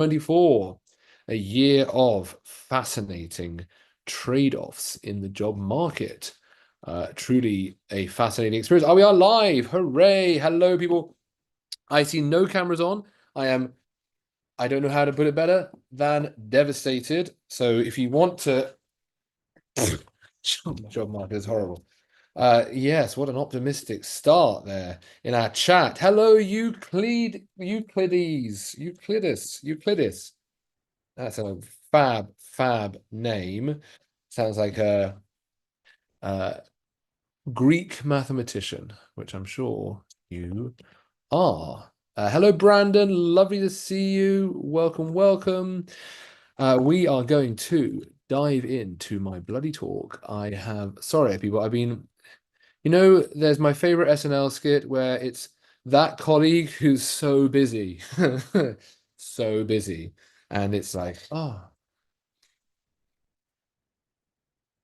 2024, a year of fascinating trade-offs in the job market. Truly a fascinating experience. We are live. Hooray. Hello, people. I see no cameras on. I don't know how to put it better than devastated. So if you want to, job market is horrible. Yes, what an optimistic start there in our chat. Hello, Euclidus. That's a fab name. Sounds like a Greek mathematician, which I'm sure you are. Hello, Brandon. Lovely to see you. Welcome. We are going to dive into my bloody talk. Sorry, people, there's my favorite SNL skit where it's that colleague who's so busy, so busy. And it's like,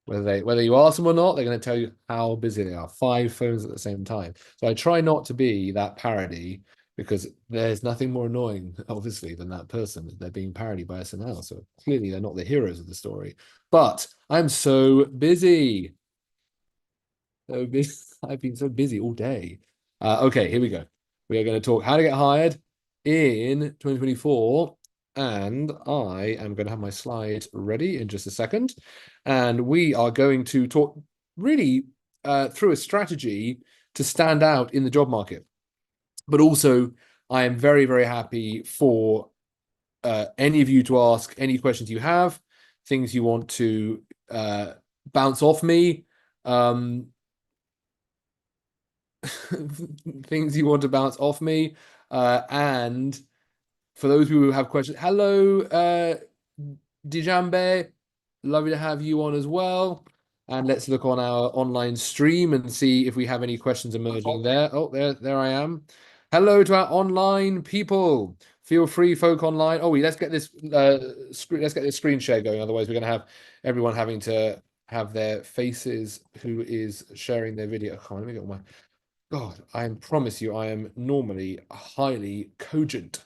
whether you ask them or not, they're going to tell you how busy they are. 5 phones at the same time. So I try not to be that parody because there's nothing more annoying, obviously, than that person. They're being parodied by SNL. So clearly they're not the heroes of the story. But I'm so busy. So busy. I've been so busy all day. Okay, here we go. We are going to talk how to get hired in 2024. And I am going to have my slides ready in just a second. And we are going to talk really through a strategy to stand out in the job market. But also, I am very happy for any of you to ask any questions you have, things you want to bounce off me, things you want to bounce off me. And for those people who have questions, hello, Dijambe. Lovely to have you on as well. And let's look on our online stream and see if we have any questions emerging there. Oh, there I am. Hello to our online people. Feel free, folk online. Oh, let's get this screen share going. Otherwise, we're going to have everyone having to have their faces who is sharing their video. Oh, let me get my God. I promise you, I am normally highly cogent,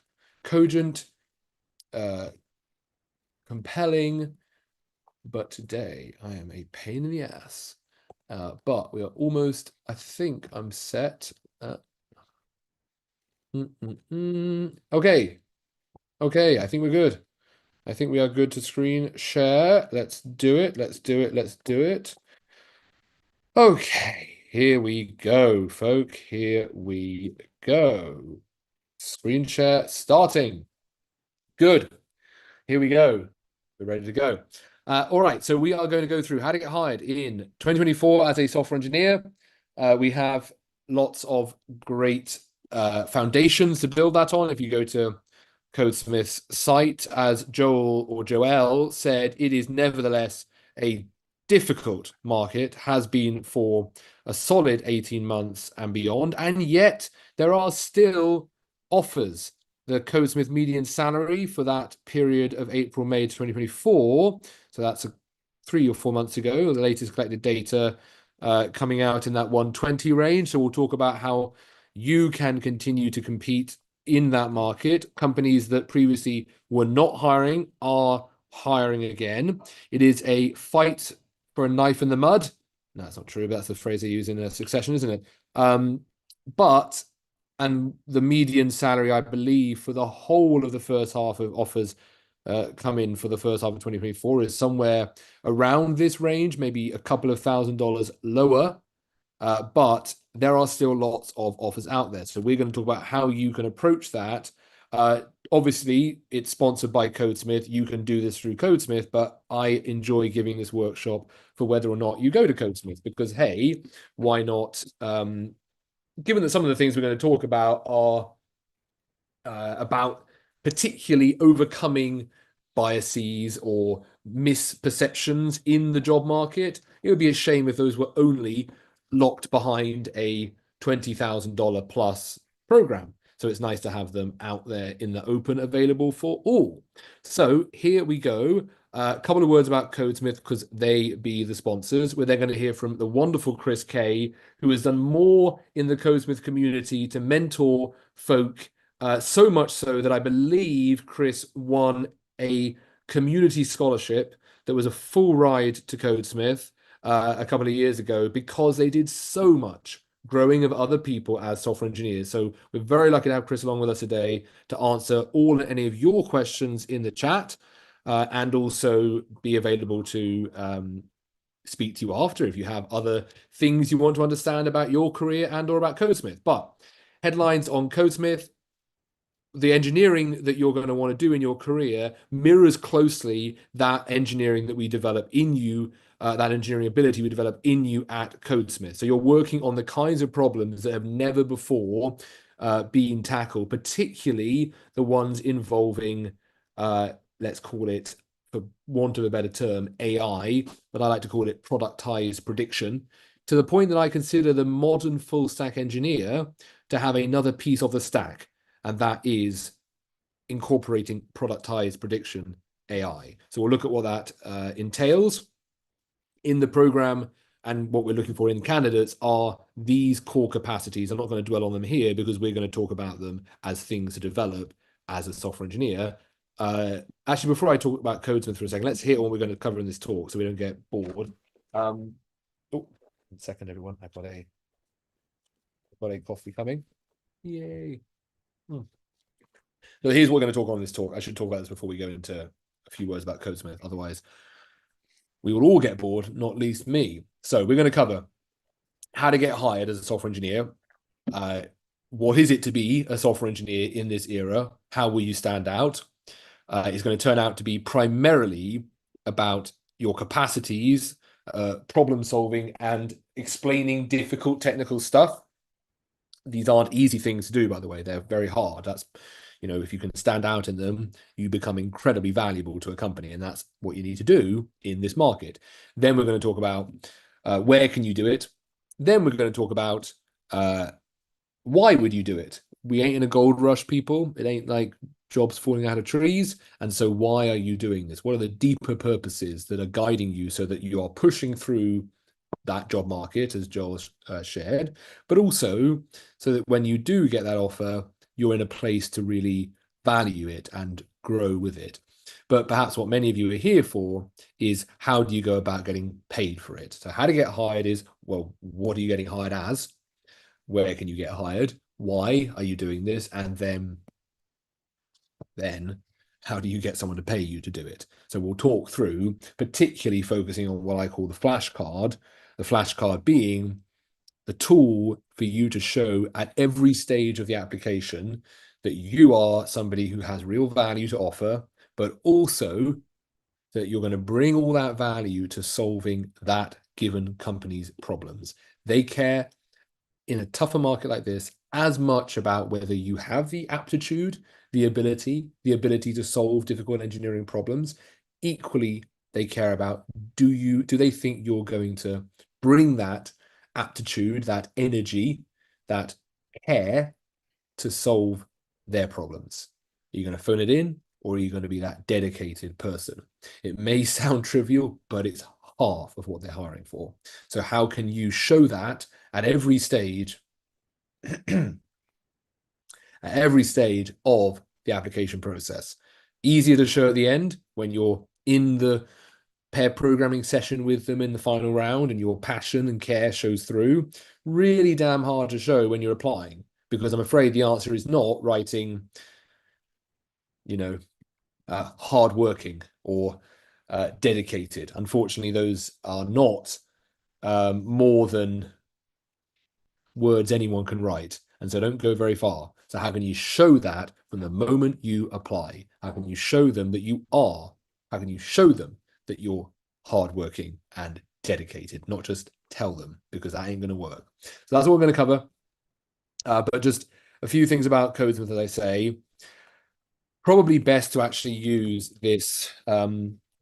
compelling. But today I am a pain in the ass. But we are almost, I think I'm set. Okay, I think we're good. I think we are good to screen share. Let's do it. Okay, here we go, folk. Here we go. Screen share starting. Good. Here we go. We're ready to go. All right, so we are going to go through how to get hired in 2024 as a software engineer. We have lots of great foundations to build that on. If you go to Codesmith's site, as Joel said, it is nevertheless a difficult market, has been for a solid 18 months and beyond, and yet there are still offers. The Codesmith median salary for that period of April, May 2024, so that's 3 or 4 months ago, the latest collected data coming out in that 120 range. So we'll talk about how you can continue to compete in that market. Companies that previously were not hiring are hiring again. It is a fight for a knife in the mud. No, that's not true, but that's the phrase they use in a Succession, isn't it? And the median salary, I believe, for the whole of the first half of offers come in for the first half of 2024 is somewhere around this range, maybe a couple of $1,000s lower. But there are still lots of offers out there. So we're going to talk about how you can approach that. Obviously, it's sponsored by Codesmith. You can do this through Codesmith, but I enjoy giving this workshop for whether or not you go to Codesmith because, hey, why not? Given that some of the things we're going to talk about are about particularly overcoming biases or misperceptions in the job market, it would be a shame if those were only locked behind a $20,000 plus program. So it's nice to have them out there in the open, available for all. So here we go. A couple of words about Codesmith because they be the sponsors. We're then going to hear from the wonderful Chris Kay, who has done more in the Codesmith community to mentor folk So much so that I believe Chris won a community scholarship that was a full ride to Codesmith a couple of years ago because they did so much growing of other people as software engineers. So we're very lucky to have Chris along with us today to answer all and any of your questions in the chat and also be available to speak to you after if you have other things you want to understand about your career and or about Codesmith. But headlines on Codesmith: the engineering that you're going to want to do in your career mirrors closely that engineering that we develop in you, that engineering ability we develop in you at Codesmith. So you're working on the kinds of problems that have never before been tackled, particularly the ones involving, let's call it, for want of a better term, AI, but I like to call it productized prediction, to the point that I consider the modern full stack engineer to have another piece of the stack, and that is incorporating productized prediction AI. So we'll look at what that entails in the program, and what we're looking for in candidates are these core capacities. I'm not going to dwell on them here because we're going to talk about them as things to develop as a software engineer. Actually, before I talk about Codesmith for a second, let's hear what we're going to cover in this talk so we don't get bored. Oh, 1 second, everyone. I've got a coffee coming. Yay. So here's what we're going to talk on in this talk. I should talk about this before we go into a few words about Codesmith. Otherwise, we will all get bored, not least me. So we're going to cover how to get hired as a software engineer. What is it to be a software engineer in this era? How will you stand out? It's going to turn out to be primarily about your capacities, problem solving, and explaining difficult technical stuff. These aren't easy things to do, by the way. They're very hard. That's, if you can stand out in them, you become incredibly valuable to a company, and that's what you need to do in this market. Then we're going to talk about where can you do it. Then we're going to talk about why would you do it? We ain't in a gold rush, people. It ain't like jobs falling out of trees. And so why are you doing this? What are the deeper purposes that are guiding you so that you are pushing through that job market, as Joel shared, but also so that when you do get that offer, you're in a place to really value it and grow with it. But perhaps what many of you are here for is how do you go about getting paid for it? So how to get hired is, well, what are you getting hired as? Where can you get hired? Why are you doing this? And then how do you get someone to pay you to do it? So we'll talk through, particularly focusing on what I call the flashcard being the tool for you to show at every stage of the application that you are somebody who has real value to offer, but also that you're going to bring all that value to solving that given company's problems. They care in a tougher market like this as much about whether you have the aptitude, the ability to solve difficult engineering problems. Equally, they care about do they think you're going to bring that aptitude, that energy, that care to solve their problems. Are you going to phone it in, or are you going to be that dedicated person? It may sound trivial, but it's half of what they're hiring for. So how can you show that at every stage at every stage of the application process? Easier to show at the end when you're in the pair programming session with them in the final round and your passion and care shows through. Really damn hard to show when you're applying, because I'm afraid the answer is not writing, hardworking or dedicated. Unfortunately, those are not more than words anyone can write, and so don't go very far. So how can you show that from the moment you apply? How can you show them that you are? How can you show them that you're hardworking and dedicated, not just tell them, because that ain't going to work. So that's what we're going to cover. But just a few things about Codesmith, as I say. Probably best to actually use this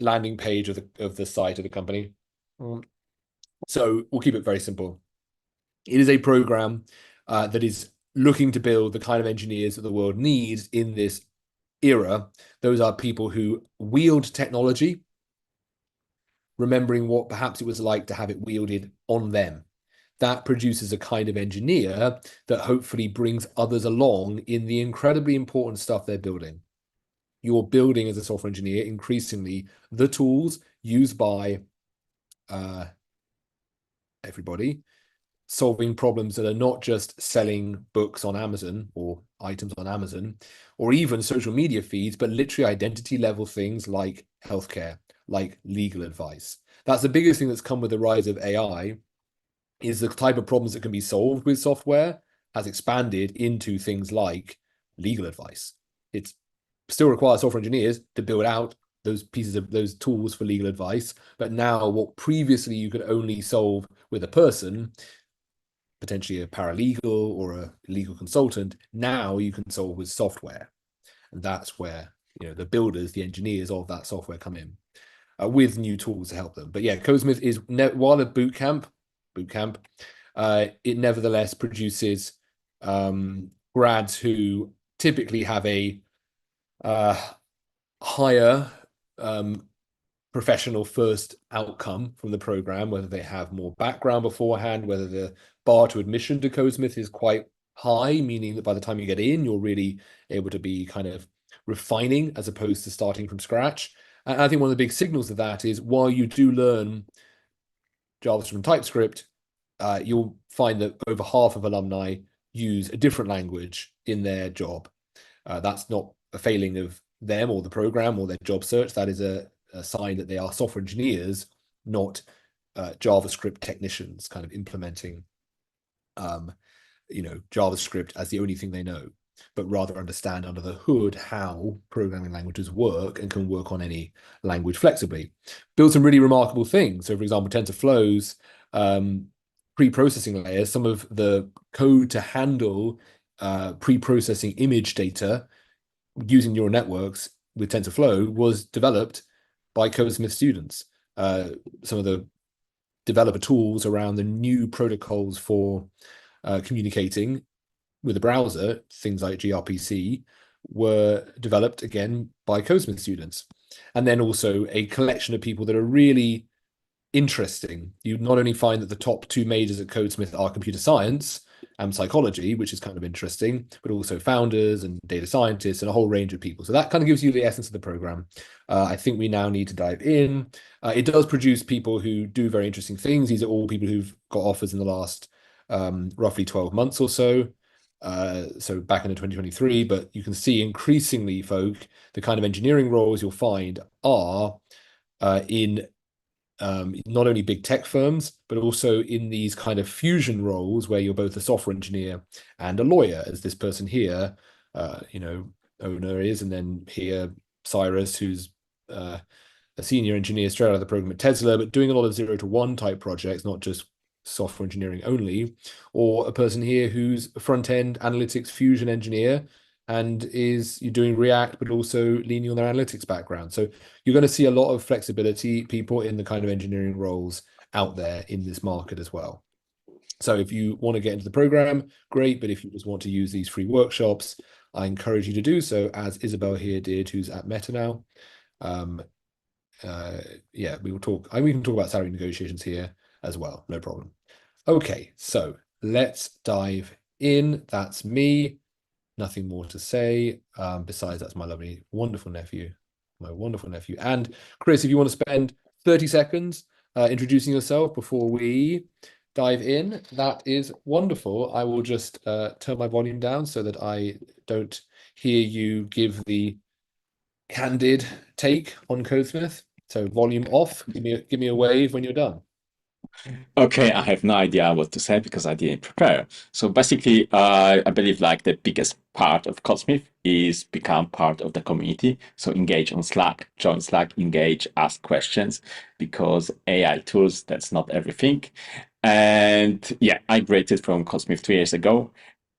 landing page of the site of the company. So we'll keep it very simple. It is a program that is looking to build the kind of engineers that the world needs in this era. Those are people who wield technology, remembering what perhaps it was like to have it wielded on them. that produces a kind of engineer that hopefully brings others along in the incredibly important stuff they're building. You're building as a software engineer increasingly the tools used by everybody, solving problems that are not just selling books on Amazon or items on Amazon or even social media feeds, but literally identity level things like healthcare, like legal advice. That's the biggest thing that's come with the rise of AI, is the type of problems that can be solved with software has expanded into things like legal advice. It still requires software engineers to build out those pieces of those tools for legal advice. But now what previously you could only solve with a person, potentially a paralegal or a legal consultant, now you can solve with software. And that's where, the builders, the engineers of that software come in with new tools to help them. But yeah, Codesmith is, while a boot camp, it nevertheless produces grads who typically have a higher professional first outcome from the program, whether they have more background beforehand, whether the bar to admission to Codesmith is quite high, meaning that by the time you get in, you're really able to be kind of refining as opposed to starting from scratch. And I think one of the big signals of that is while you do learn JavaScript and TypeScript, you'll find that over half of alumni use a different language in their job. That's not a failing of them or the program or their job search. That is a sign that they are software engineers, not JavaScript technicians, kind of implementing, JavaScript as the only thing they know, but rather understand under the hood how programming languages work and can work on any language flexibly. Build some really remarkable things. So, for example, TensorFlow's pre-processing layers, some of the code to handle pre-processing image data using neural networks with TensorFlow was developed by Codesmith students. Some of the developer tools around the new protocols for communicating with a browser, things like gRPC, were developed again by Codesmith students. And then also a collection of people that are really interesting. You not only find that the top two majors at Codesmith are computer science and psychology, which is kind of interesting, but also founders and data scientists and a whole range of people. So that kind of gives you the essence of the program. I think we now need to dive in. It does produce people who do very interesting things. These are all people who've got offers in the last roughly 12 months or so. So back in 2023, but you can see increasingly, folk, the kind of engineering roles you'll find are in not only big tech firms, but also in these kind of fusion roles where you're both a software engineer and a lawyer, as this person here, owner is, and then here, Cyrus, who's a senior engineer straight out of the program at Tesla, but doing a lot of 0 to 1 type projects, not just software engineering only, or a person here who's a front-end analytics fusion engineer and you're doing React, but also leaning on their analytics background. So you're going to see a lot of flexibility, people in the kind of engineering roles out there in this market as well. So if you want to get into the program, great. But if you just want to use these free workshops, I encourage you to do so, as Isabel here did, who's at Meta now. We will talk. We can talk about salary negotiations here as well. No problem. Okay, so let's dive in. That's me. Nothing more to say. Besides, that's my lovely, wonderful nephew, And Chris, if you want to spend 30 seconds introducing yourself before we dive in, that is wonderful. I will just turn my volume down so that I don't hear you give the candid take on Codesmith. So volume off. Give me a wave when you're done. Okay, I have no idea what to say because I didn't prepare. So basically, I believe like the biggest part of Codesmith is become part of the community. So engage on Slack, join Slack, engage, ask questions, because AI tools, that's not everything. And yeah, I graduated from Codesmith 2 years ago.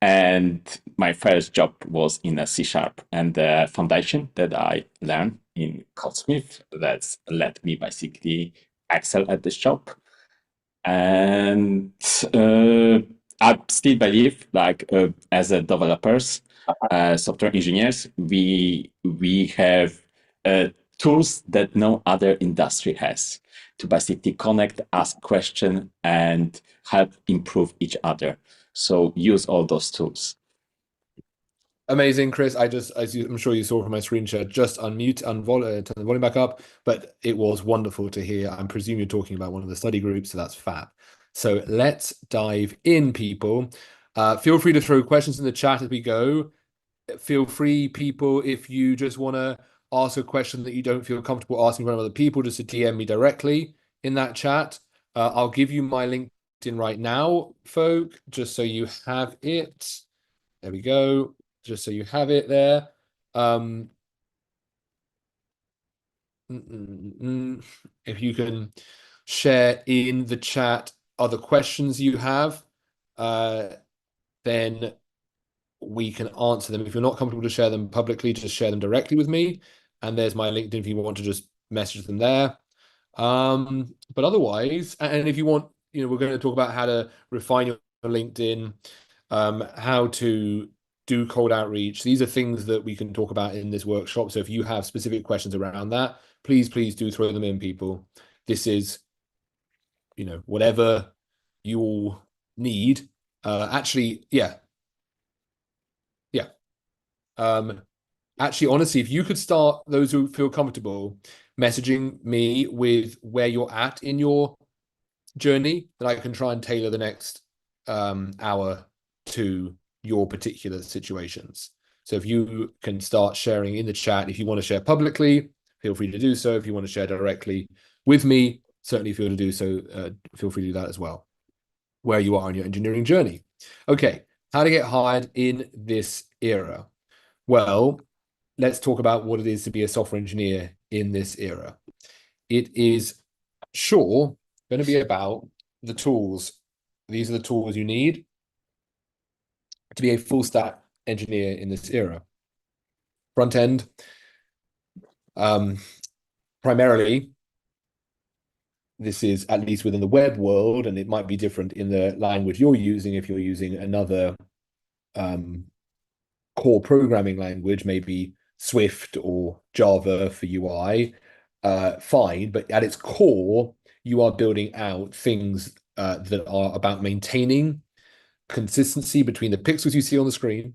And my first job was in a C# and the foundation that I learned in Codesmith that's let me basically excel at this job. And I still believe, like as a developers, software engineers, we have tools that no other industry has to basically connect, ask questions, and help improve each other. So use all those tools. Amazing, Chris. I'm sure you saw from my screen share, just unmute, turn the volume back up, but it was wonderful to hear. I presume you're talking about one of the study groups, so that's fab. So let's dive in, people. Feel free to throw questions in the chat as we go. Feel free, people, if you just want to ask a question that you don't feel comfortable asking in front of other people, just to DM me directly in that chat. I'll give you my LinkedIn right now, folk, just so you have it. There we go. Just so you have it there. If you can share in the chat other questions you have, then we can answer them. If you're not comfortable to share them publicly, just share them directly with me. And there's my LinkedIn if you want to just message them there. But otherwise, and if you want, we're going to talk about how to refine your LinkedIn, how to do cold outreach. These are things that we can talk about in this workshop. So if you have specific questions around that, please do throw them in, people. This is, whatever you all need. Actually, yeah. Actually, honestly, if you could start, those who feel comfortable, messaging me with where you're at in your journey, then I can try and tailor the next hour to your particular situations. So if you can start sharing in the chat, if you want to share publicly, feel free to do so. If you want to share directly with me, certainly feel to do so. Feel free to do that as well, where you are in your engineering journey. Okay, how to get hired in this era. Well, let's talk about what it is to be a software engineer in this era. It is sure going to be about the tools. These are the tools you need to be a full stack engineer in this era. Front end, primarily, this is at least within the web world, and it might be different in the language you're using if you're using another core programming language, maybe Swift or Java for UI, fine. But at its core, you are building out things that are about maintaining consistency between the pixels you see on the screen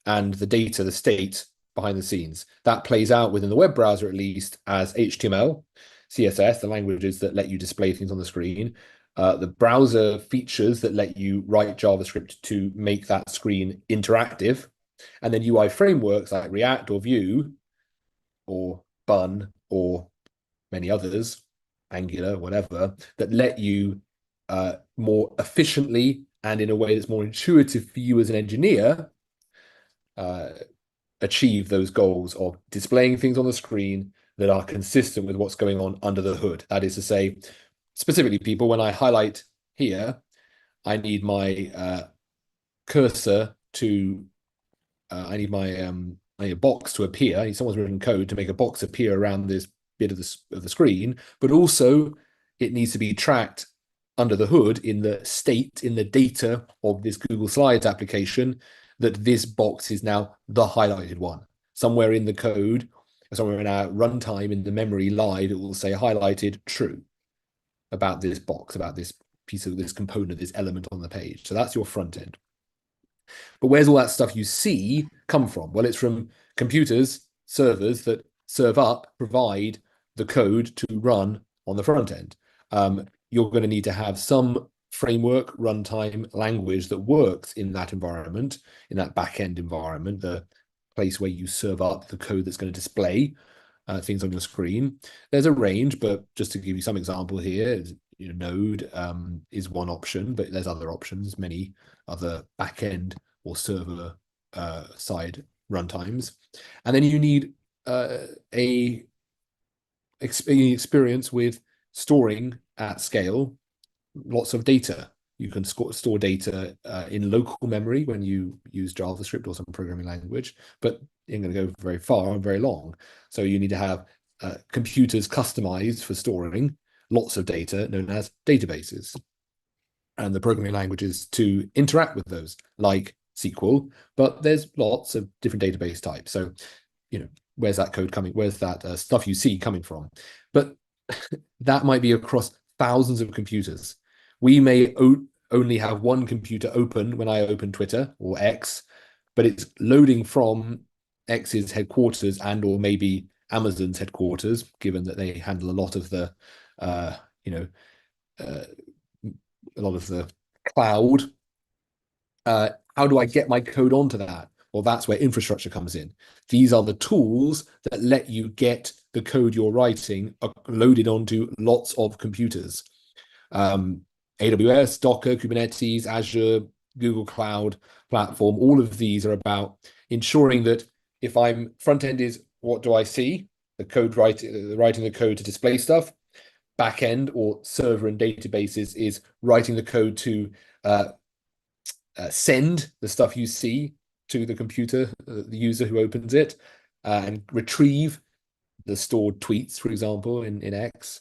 and the data, the state behind the scenes. That plays out within the web browser, at least, as HTML, CSS, the languages that let you display things on the screen, the browser features that let you write JavaScript to make that screen interactive, and then UI frameworks like React or Vue or Bun or many others, Angular, whatever, that let you more efficiently and in a way that's more intuitive for you as an engineer achieve those goals of displaying things on the screen that are consistent with what's going on under the hood. That is to say, specifically, people, when I highlight here, I need my cursor to, I need a box to appear. I need someone's written code to make a box appear around this bit of the screen, but also it needs to be tracked under the hood in the state, in the data of this Google Slides application, that this box is now the highlighted one. Somewhere in the code, somewhere in our runtime in the memory live, it will say highlighted true about this box, about this piece of this component, this element on the page. So that's your front end. But where's all that stuff you see come from? Well, it's from computers, servers that serve up, provide the code to run on the front end. You're going to need to have some framework, runtime, language that works in that environment, in that backend environment, the place where you serve up the code that's going to display things on your screen. There's a range, but just to give you some example here, Node is one option, but there's other options, many other backend or server side runtimes. And then you need a experience with storing at scale lots of data. You can store data in local memory when you use JavaScript or some programming language, but you're going to go very far and very long. So you need to have computers customized for storing lots of data known as databases, and the programming languages to interact with those, like SQL, but there's lots of different database types. So, where's that code coming? Where's that stuff you see coming from? But that might be across thousands of computers. We may only have one computer open when I open Twitter or X, but it's loading from X's headquarters and or maybe Amazon's headquarters, given that they handle a lot of the, you know, a lot of the cloud. How do I get my code onto that? Well, that's where infrastructure comes in. These are the tools that let you get the code you're writing loaded onto lots of computers. AWS, Docker, Kubernetes, Azure, Google Cloud Platform, all of these are about ensuring that if I'm front end is what do I see? The code writing the code to display stuff. Backend or server and databases is writing the code to send the stuff you see to the computer, the user who opens it, and retrieve the stored tweets, for example, in X.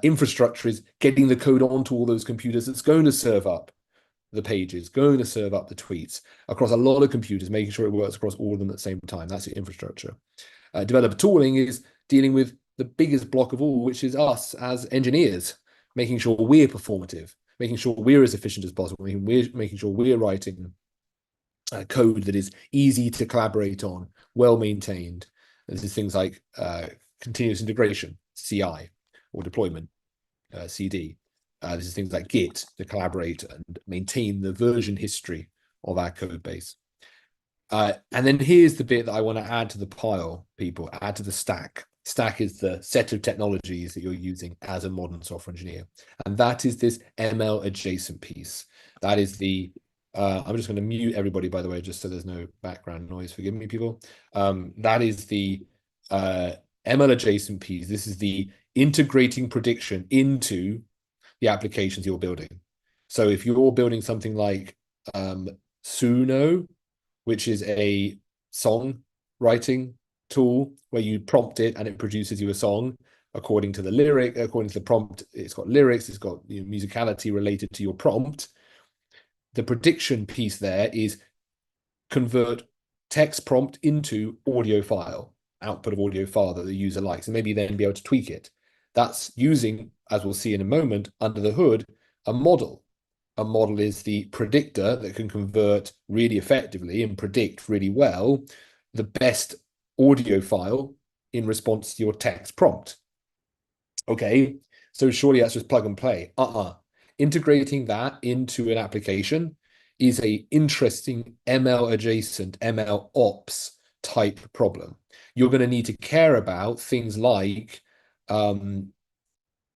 Infrastructure is getting the code onto all those computers that's going to serve up the pages, going to serve up the tweets across a lot of computers, making sure it works across all of them at the same time. That's the infrastructure. Developer tooling is dealing with the biggest block of all, which is us as engineers, making sure we're performative, making sure we're as efficient as possible, making sure we're writing code that is easy to collaborate on, well maintained. This is things like continuous integration, CI, or deployment, CD. This is things like Git to collaborate and maintain the version history of our code base. And then here's the bit that I want to add to the pile, people, add to the stack. Stack is the set of technologies that you're using as a modern software engineer. And that is this ML adjacent piece. That is the, I'm just going to mute everybody, by the way, just so there's no background noise. Forgive me, people. That is the ML adjacent piece. This is the integrating prediction into the applications you're building. So if you're building something like Suno, which is a song writing tool where you prompt it and it produces you a song according to the lyric, according to the prompt, it's got lyrics, it's got musicality related to your prompt. The prediction piece there is convert text prompt into audio file, output of audio file that the user likes, and maybe then be able to tweak it. That's using, as we'll see in a moment, under the hood, a model. A model is the predictor that can convert really effectively and predict really well the best audio file in response to your text prompt. Okay, so surely that's just plug and play. Integrating that into an application is a interesting ML adjacent, ML ops type problem. You're going to need to care about things like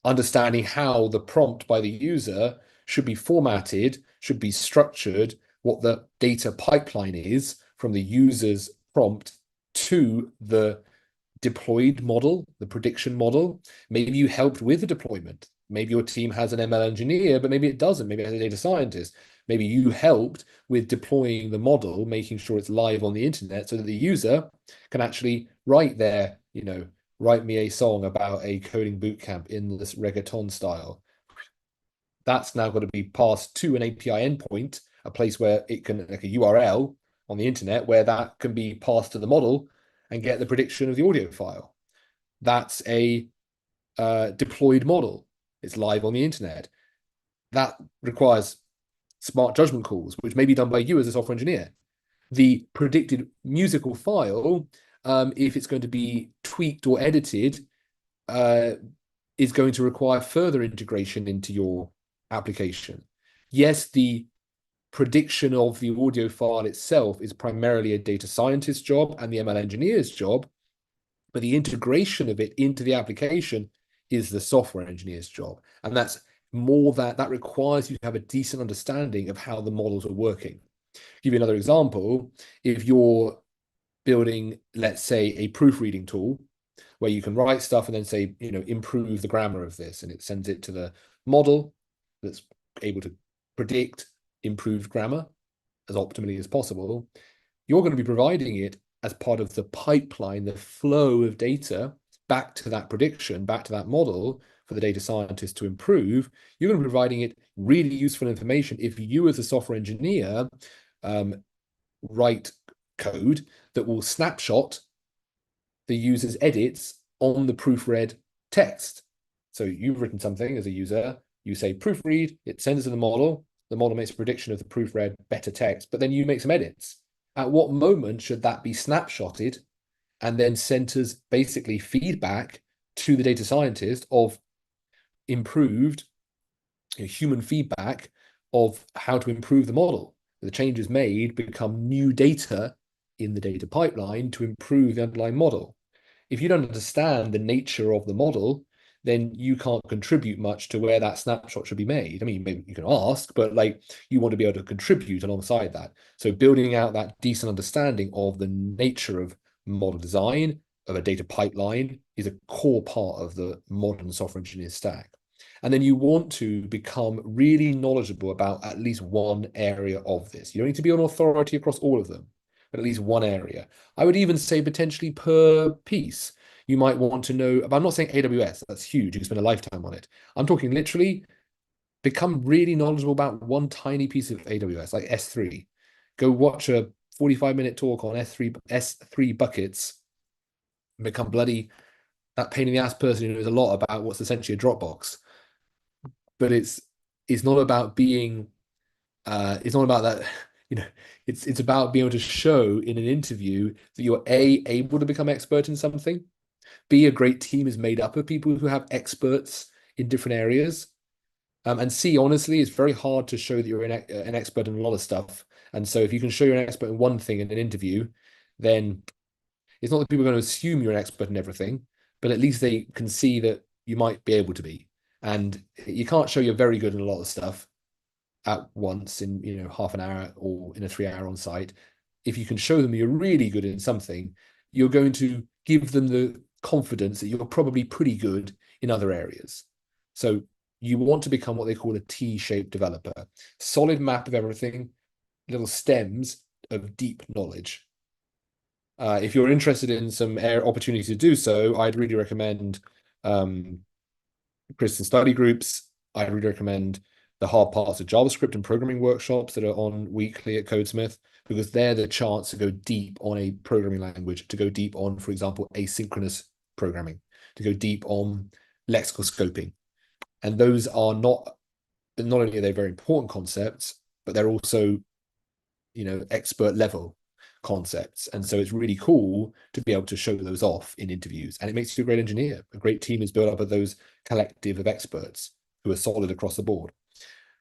understanding how the prompt by the user should be formatted, should be structured, what the data pipeline is from the user's prompt to the deployed model, the prediction model. Maybe you helped with the deployment. Maybe your team has an ML engineer, but maybe it doesn't. Maybe it has a data scientist. Maybe you helped with deploying the model, making sure it's live on the internet so that the user can actually write their, write me a song about a coding bootcamp in this reggaeton style. That's now got to be passed to an API endpoint, a place where it can, like a URL on the internet, where that can be passed to the model and get the prediction of the audio file. That's a deployed model. It's live on the internet. That requires smart judgment calls, which may be done by you as a software engineer. The predicted musical file, if it's going to be tweaked or edited, is going to require further integration into your application. Yes, the prediction of the audio file itself is primarily a data scientist's job and the ML engineer's job, but the integration of it into the application is the software engineer's job. And that's more that requires you to have a decent understanding of how the models are working. Give you another example. If you're building, let's say, a proofreading tool where you can write stuff and then say, improve the grammar of this, and it sends it to the model that's able to predict improved grammar as optimally as possible, you're going to be providing it as part of the pipeline, the flow of data back to that prediction, back to that model for the data scientist to improve. You're going to be providing it really useful information if you as a software engineer write code that will snapshot the user's edits on the proofread text. So you've written something as a user, you say proofread, it sends it to the model makes a prediction of the proofread better text, but then you make some edits. At what moment should that be snapshotted and then sent as basically feedback to the data scientist of improved human feedback of how to improve the model? The changes made become new data in the data pipeline to improve the underlying model. If you don't understand the nature of the model, then you can't contribute much to where that snapshot should be made. I mean, maybe you can ask, but like you want to be able to contribute alongside that. So building out that decent understanding of the nature of model design, of a data pipeline, is a core part of the modern software engineer stack. And then you want to become really knowledgeable about at least one area of this. You don't need to be an authority across all of them, but at least one area. I would even say potentially per piece. You might want to know, but I'm not saying AWS, that's huge. You can spend a lifetime on it. I'm talking literally become really knowledgeable about one tiny piece of AWS, like S3. Go watch a 45-minute talk on S3 buckets and become bloody that pain in the ass person who knows a lot about what's essentially a Dropbox. But it's not about being it's not about that, you know, it's about being able to show in an interview that you're able to become expert in something. B, a great team is made up of people who have experts in different areas. And C, honestly, it's very hard to show that you're an expert in a lot of stuff. And so if you can show you're an expert in one thing in an interview, then it's not that people are going to assume you're an expert in everything, but at least they can see that you might be able to be. And you can't show you're very good in a lot of stuff at once in half an hour or in a 3 hour on site. If you can show them you're really good in something, you're going to give them the confidence that you're probably pretty good in other areas. So you want to become what they call a T-shaped developer. Solid map of everything, little stems of deep knowledge. If you're interested in some opportunities to do so, I'd really recommend Christian study groups. I'd really recommend the hard parts of JavaScript and programming workshops that are on weekly at Codesmith, because they're the chance to go deep on a programming language, to go deep on, for example, asynchronous programming, to go deep on lexical scoping. And those are not only are they very important concepts, but they're also, expert level concepts. And so it's really cool to be able to show those off in interviews. And it makes you a great engineer. A great team is built up of those collective of experts who are solid across the board.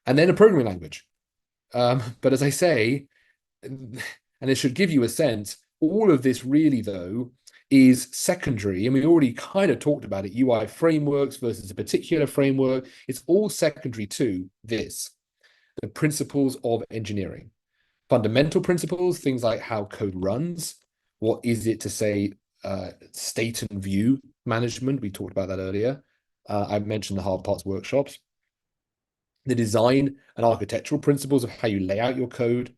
And then a programming language. But as I say, and it should give you a sense, all of this really, though, is secondary. And we already kind of talked about it, UI frameworks versus a particular framework. It's all secondary to this, the principles of engineering. Fundamental principles, things like how code runs, what is it to say, state and view management. We talked about that earlier. I mentioned the hard parts workshops. The design and architectural principles of how you lay out your code.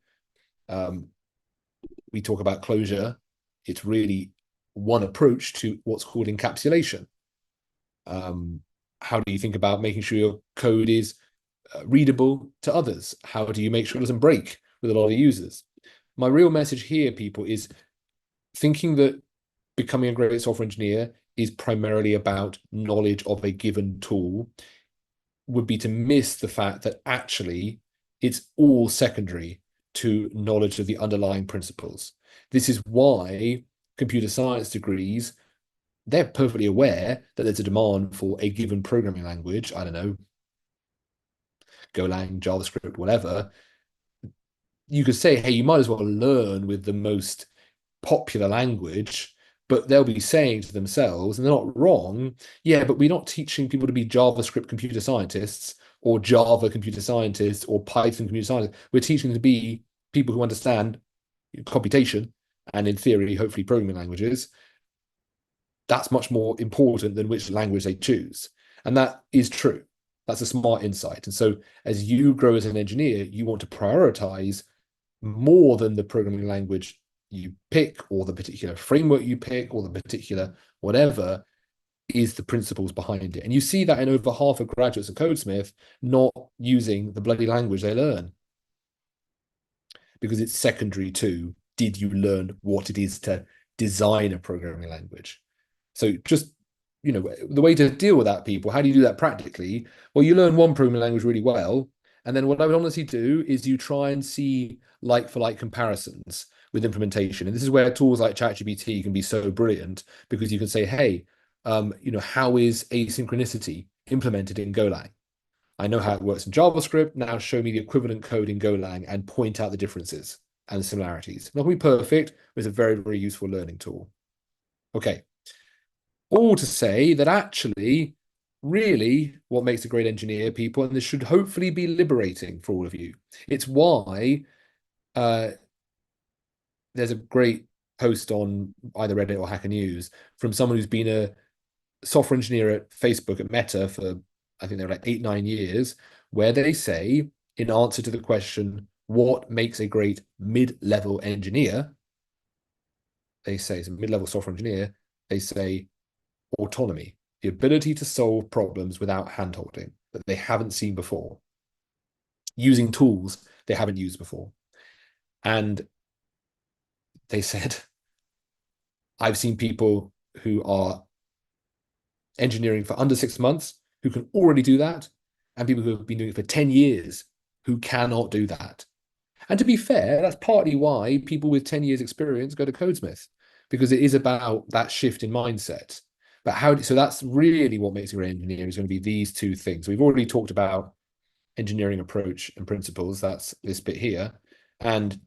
We talk about closure. It's really one approach to what's called encapsulation. How do you think about making sure your code is readable to others? How do you make sure it doesn't break with a lot of users? My real message here, people, is thinking that becoming a great software engineer is primarily about knowledge of a given tool would be to miss the fact that actually it's all secondary to knowledge of the underlying principles. This is why computer science degrees, they're perfectly aware that there's a demand for a given programming language. I don't know, Golang, JavaScript, whatever. You could say, hey, you might as well learn with the most popular language, but they'll be saying to themselves, and they're not wrong, yeah, but we're not teaching people to be JavaScript computer scientists or Java computer scientists or Python computer scientists. We're teaching them to be people who understand computation and, in theory, hopefully programming languages. That's much more important than which language they choose. And that is true. That's a smart insight. And so as you grow as an engineer, you want to prioritize more than the programming language you pick or the particular framework you pick or the particular whatever is the principles behind it. And you see that in over half of graduates of Codesmith not using the bloody language they learn because it's secondary to, did you learn what it is to design a programming language. So just, the way to deal with that, people, how do you do that practically? Well, you learn one programming language really well. And then what I would honestly do is you try and see like for like comparisons with implementation. And this is where tools like ChatGPT can be so brilliant, because you can say, hey, how is asynchronicity implemented in Golang? I know how it works in JavaScript. Now show me the equivalent code in Golang and point out the differences and the similarities. Not going to be perfect, but it's a very, very useful learning tool. Okay. All to say that actually, really, what makes a great engineer, people, and this should hopefully be liberating for all of you. It's why there's a great post on either Reddit or Hacker News from someone who's been a software engineer at Facebook, at Meta, for I think they're like 8-9 years, where they say, in answer to the question, what makes a great mid-level engineer? They say, it's a mid-level software engineer, they say autonomy, the ability to solve problems without handholding that they haven't seen before, using tools they haven't used before. And they said, I've seen people who are engineering for under 6 months who can already do that, and people who have been doing it for 10 years who cannot do that. And to be fair, that's partly why people with 10 years experience go to Codesmith, because it is about that shift in mindset. But so that's really what makes a great engineer, is going to be these two things. We've already talked about engineering approach and principles. That's this bit here. And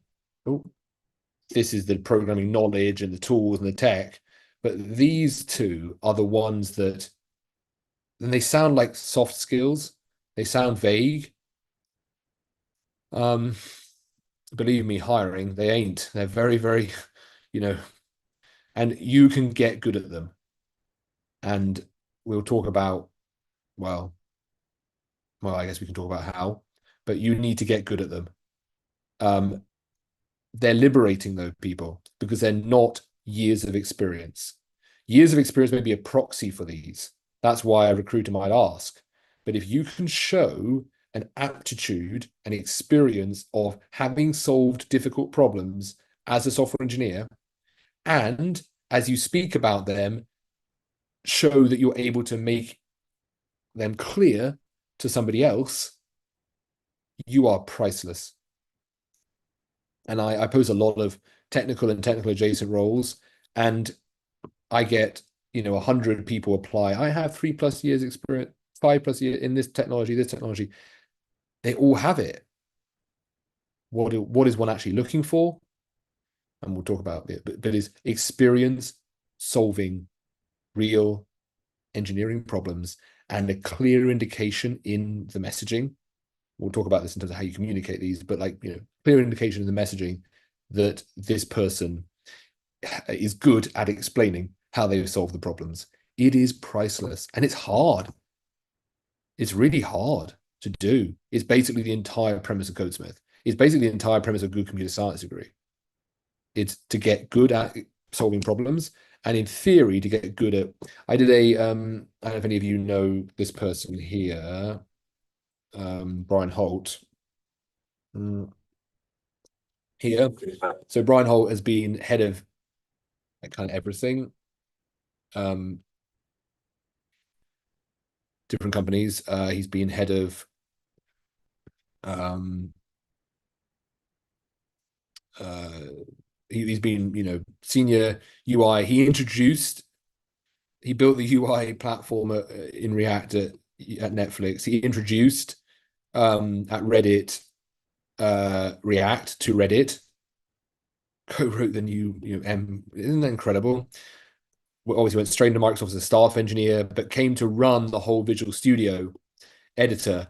this is the programming knowledge and the tools and the tech. But these two are the ones that, and they sound like soft skills. They sound vague. Believe me, hiring, they ain't. They're very, very, and you can get good at them. And we'll talk about, well, I guess we can talk about how, but you need to get good at them. They're liberating, though, people, because they're not years of experience. Years of experience may be a proxy for these. That's why a recruiter might ask. But if you can show an aptitude and experience of having solved difficult problems as a software engineer, and as you speak about them, show that you're able to make them clear to somebody else, you are priceless. And I pose a lot of technical and technical adjacent roles, and I get 100 people apply. I have 3+ years experience, 5+ years in this technology. They all have it. What is one actually looking for? And we'll talk about it, but is experience solving real engineering problems and a clear indication in the messaging. We'll talk about this in terms of how you communicate these, but clear indication in the messaging that this person is good at explaining how they solve the problems. It is priceless, and it's hard. It's really hard to do. It's basically the entire premise of Codesmith. It's basically the entire premise of a good computer science degree. It's to get good at solving problems, and in theory, to get good at. I did I don't know if any of you know this person here, Brian Holt. Here. So Brian Holt has been head of kind of everything. Different companies. He's been head of he's been senior UI. He built the UI platform in React at Netflix. He introduced at Reddit React to Reddit. Co-wrote the new M. Isn't that incredible? Obviously went straight into Microsoft as a staff engineer, but came to run the whole Visual Studio editor.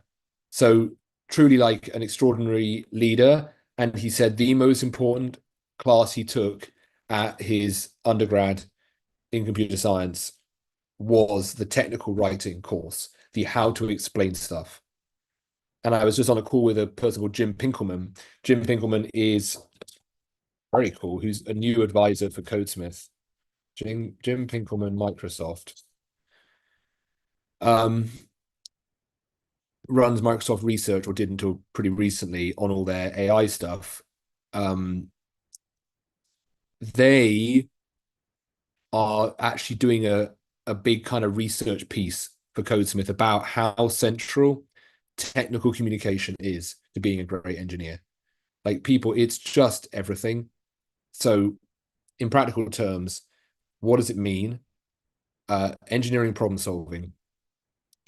So truly like an extraordinary leader. And he said the most important class he took at his undergrad in computer science was the technical writing course, the how to explain stuff. And I was just on a call with a person called Jim Pinkelman. Jim Pinkelman is very cool, who's a new advisor for Codesmith. Jim Pinkelman, Microsoft. Runs Microsoft Research, or did until pretty recently, on all their AI stuff. They are actually doing a big kind of research piece for Codesmith about how central technical communication is to being a great engineer. Like people, it's just everything. So in practical terms, what does it mean? Engineering problem solving.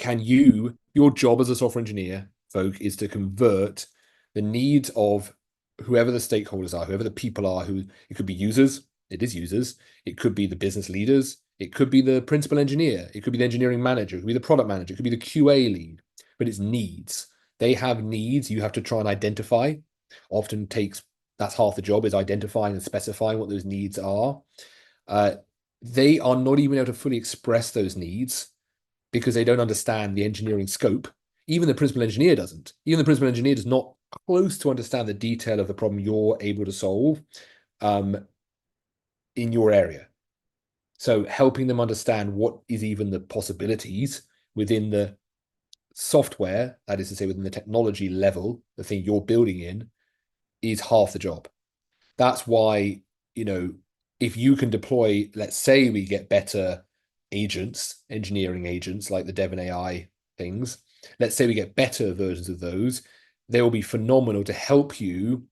Your job as a software engineer, folk, is to convert the needs of whoever the stakeholders are, whoever the people are, who it could be users, it is users, it could be the business leaders, it could be the principal engineer, it could be the engineering manager, it could be the product manager, it could be the QA lead, but it's needs. They have needs you have to try and identify. Often takes That's half the job, is identifying and specifying what those needs are. Uh, they are not even able to fully express those needs because they don't understand the engineering scope. Even the principal engineer doesn't. Even the principal engineer does not close to understand the detail of the problem you're able to solve in your area. So helping them understand what is even the possibilities within the software, that is to say, within the technology level, the thing you're building in, is half the job. That's why, if you can deploy, let's say we get better agents, engineering agents like the Dev and AI things, let's say we get better versions of those, they will be phenomenal to help you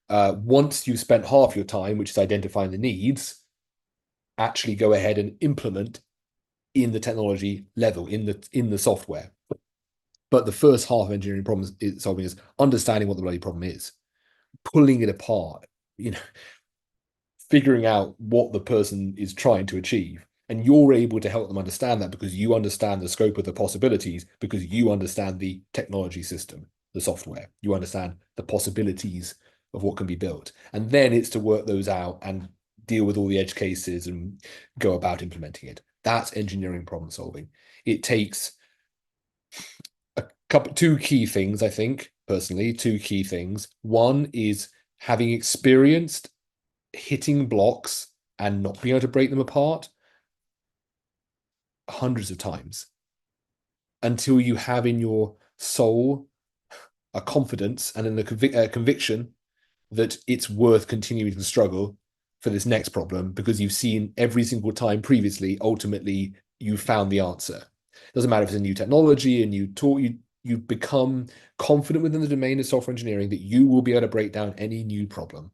once you've spent half your time, which is identifying the needs, actually go ahead and implement in the technology level, in the software. But the first half of engineering problems solving is understanding what the bloody problem is, pulling it apart, figuring out what the person is trying to achieve. And you're able to help them understand that because you understand the scope of the possibilities, because you understand the technology system, the software. You understand the possibilities of what can be built. And then it's to work those out and deal with all the edge cases and go about implementing it. That's engineering problem solving. It takes two key things, I think, personally, two key things. One is having experienced hitting blocks and not being able to break them apart hundreds of times until you have in your soul a confidence and a conviction that it's worth continuing to struggle for this next problem because you've seen every single time previously, ultimately, you found the answer. It doesn't matter if it's a new technology and you become confident within the domain of software engineering that you will be able to break down any new problem.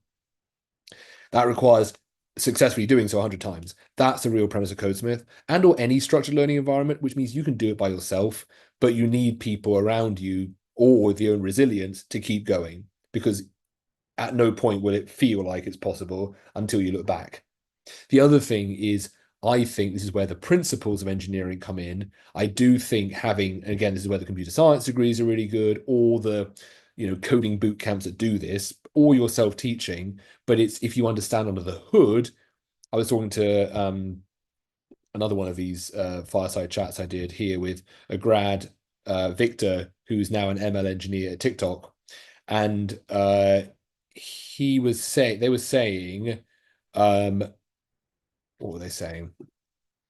That requires successfully doing so 100 times. That's the real premise of Codesmith and or any structured learning environment, which means you can do it by yourself, but you need people around you or with your own resilience to keep going because at no point will it feel like it's possible until you look back. The other thing is, I think this is where the principles of engineering come in. I do think having, and again, this is where the computer science degrees are really good, or the coding boot camps that do this, or your self-teaching. But it's if you understand under the hood. I was talking to another one of these fireside chats I did here with a grad, Victor, who's now an ML engineer at TikTok, and they were saying, what were they saying?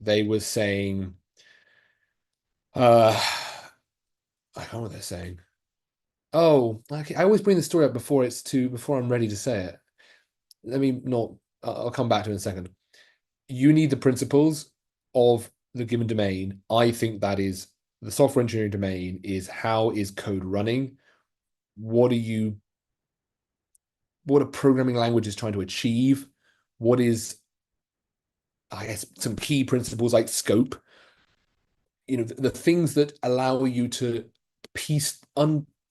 They were saying, I don't know what they're saying. Oh, okay. I always bring the story up before I'm ready to say it. Let me not. I'll come back to it in a second. You need the principles of the given domain. I think that is the software engineering domain is how is code running? What are programming languages trying to achieve? What is, I guess, some key principles like scope? The things that allow you to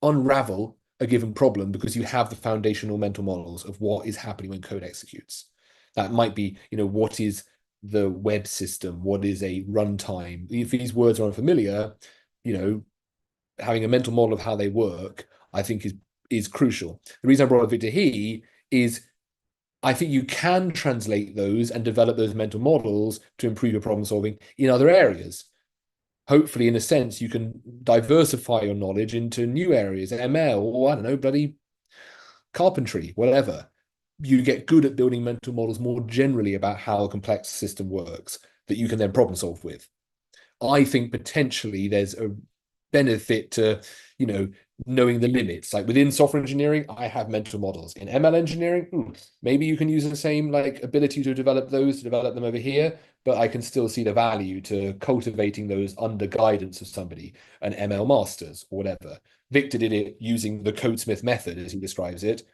unravel a given problem because you have the foundational mental models of what is happening when code executes. That might be, what is the web system? What is a runtime? If these words are unfamiliar, having a mental model of how they work, I think is crucial. The reason I brought up Victor He is I think you can translate those and develop those mental models to improve your problem solving in other areas. Hopefully, in a sense, you can diversify your knowledge into new areas, ML, or I don't know, bloody carpentry, whatever. You get good at building mental models more generally about how a complex system works that you can then problem solve with. I think potentially there's a benefit to, knowing the limits. Like within software engineering, I have mental models. In ML engineering, maybe you can use the same like ability to develop those, to develop them over here, but I can still see the value to cultivating those under guidance of somebody, an ML masters or whatever. Victor did it using the Codesmith method, as he describes it,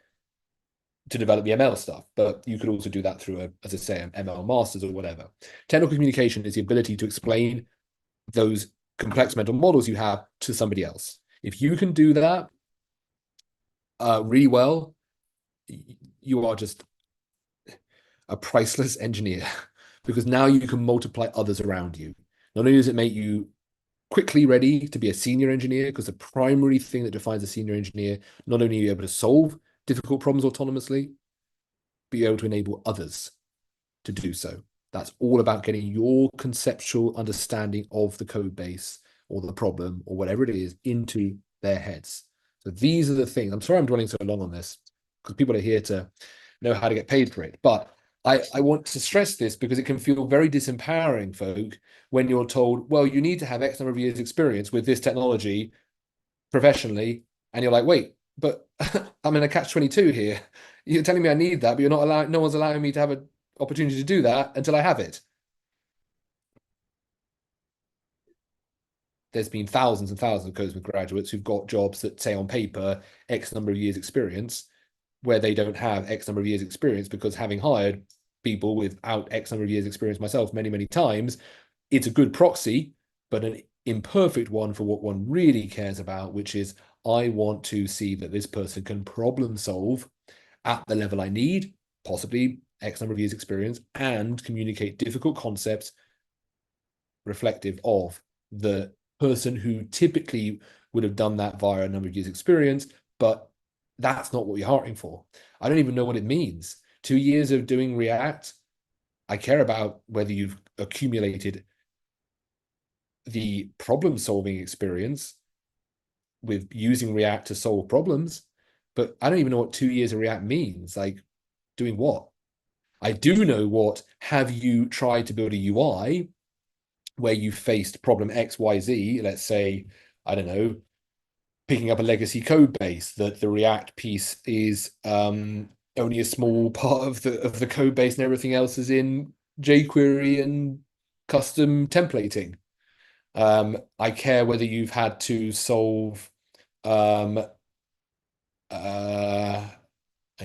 to develop the ML stuff, but you could also do that through, as I say, an ML masters or whatever. Technical communication is the ability to explain those complex mental models you have to somebody else. If you can do that really well, you are just a priceless engineer because now you can multiply others around you. Not only does it make you quickly ready to be a senior engineer, because the primary thing that defines a senior engineer, not only are you able to solve difficult problems autonomously, but you're able to enable others to do so. That's all about getting your conceptual understanding of the code base or the problem or whatever it is into their heads. So these are the things. I'm sorry I'm dwelling so long on this because people are here to know how to get paid for it. But I want to stress this because it can feel very disempowering, folk, when you're told, well, you need to have X number of years experience with this technology professionally. And you're like, wait, but I'm in a catch-22 here. You're telling me I need that, but you're not allowing, no one's allowing me to have an opportunity to do that until I have it. There's been thousands and thousands of Codesmith graduates who've got jobs that say on paper X number of years experience, where they don't have X number of years experience because having hired people without X number of years experience myself many, many times, it's a good proxy, but an imperfect one for what one really cares about, which is I want to see that this person can problem solve at the level I need, possibly X number of years experience, and communicate difficult concepts reflective of the person who typically would have done that via a number of years experience, but that's not what you're hiring for. I don't even know what it means. 2 years of doing React, I care about whether you've accumulated the problem solving experience with using React to solve problems, but I don't even know what 2 years of React means. Like, doing what? I do know what, have you tried to build a UI where you faced problem X, Y, Z, let's say, I don't know, picking up a legacy code base that the React piece is only a small part of the code base and everything else is in jQuery and custom templating. I care whether you've had to solve any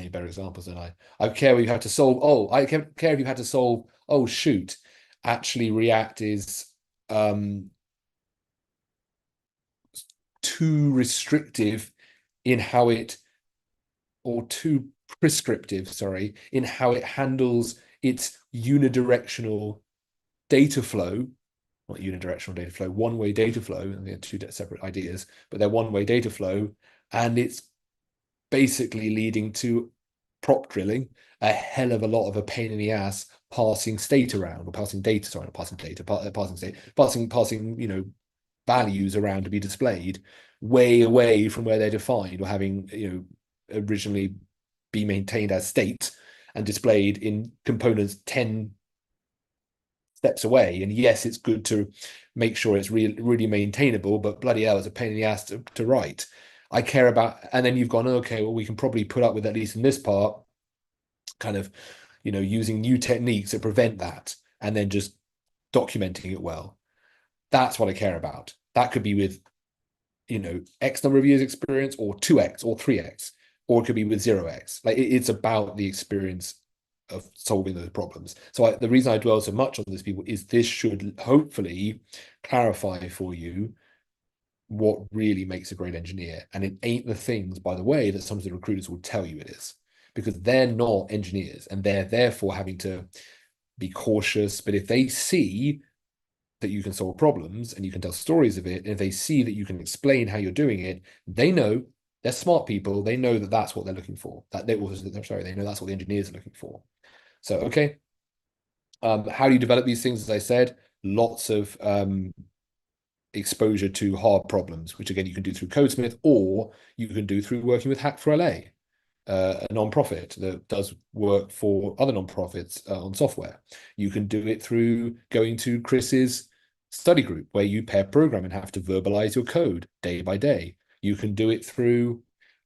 better examples than I care if you had to solve. Oh, I care if you had to solve. Oh, shoot. Actually, React is too restrictive in how it, or too prescriptive, sorry, in how it handles its unidirectional data flow. Not unidirectional data flow, one-way data flow, and they're two separate ideas, but they're one-way data flow, and it's basically leading to prop drilling, a hell of a lot of a pain in the ass passing state around, or passing data, sorry, not passing data, passing state, passing values around to be displayed way away from where they're defined, or having originally be maintained as state and displayed in components 10 steps away. And yes, it's good to make sure it's really maintainable, but bloody hell, it's a pain in the ass to write. I care about, and then you've gone, okay, well, we can probably put up with, at least in this part, kind of, using new techniques that prevent that, and then just documenting it well. That's what I care about. That could be with, X number of years experience, or 2x or 3x, or it could be with 0x. Like it's about the experience of solving those problems. So the reason I dwell so much on this, people, is this should hopefully clarify for you what really makes a great engineer. And it ain't the things, by the way, that some of the recruiters will tell you it is, because they're not engineers and they're therefore having to be cautious. But if they see that you can solve problems and you can tell stories of it, and if they see that you can explain how you're doing it, they know, they're smart people. They know that that's what they're looking for. They know that's what the engineers are looking for. So, okay. How do you develop these things? As I said, lots of exposure to hard problems, which again, you can do through Codesmith, or you can do through working with Hack4LA, a non-profit that does work for other non-profits on software. You can do it through going to Chris's study group, where you pair program and have to verbalize your code day by day. You can do it through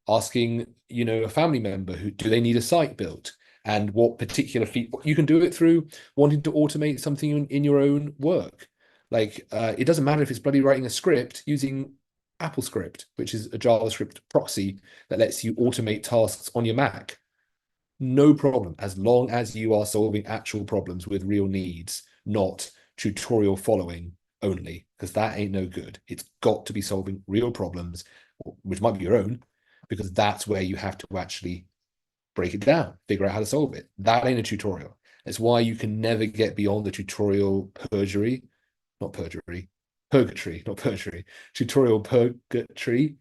asking, a family member who do they need a site built and what particular feedback. You can do it through wanting to automate something in your own work. Like it doesn't matter if it's bloody writing a script using Apple Script, which is a JavaScript proxy that lets you automate tasks on your Mac. No problem, as long as you are solving actual problems with real needs, not tutorial following only, because that ain't no good. It's got to be solving real problems, which might be your own, because that's where you have to actually break it down, figure out how to solve it. That ain't a tutorial. That's why you can never get beyond the tutorial purgatory, not purgatory, not purgatory, tutorial purgatory,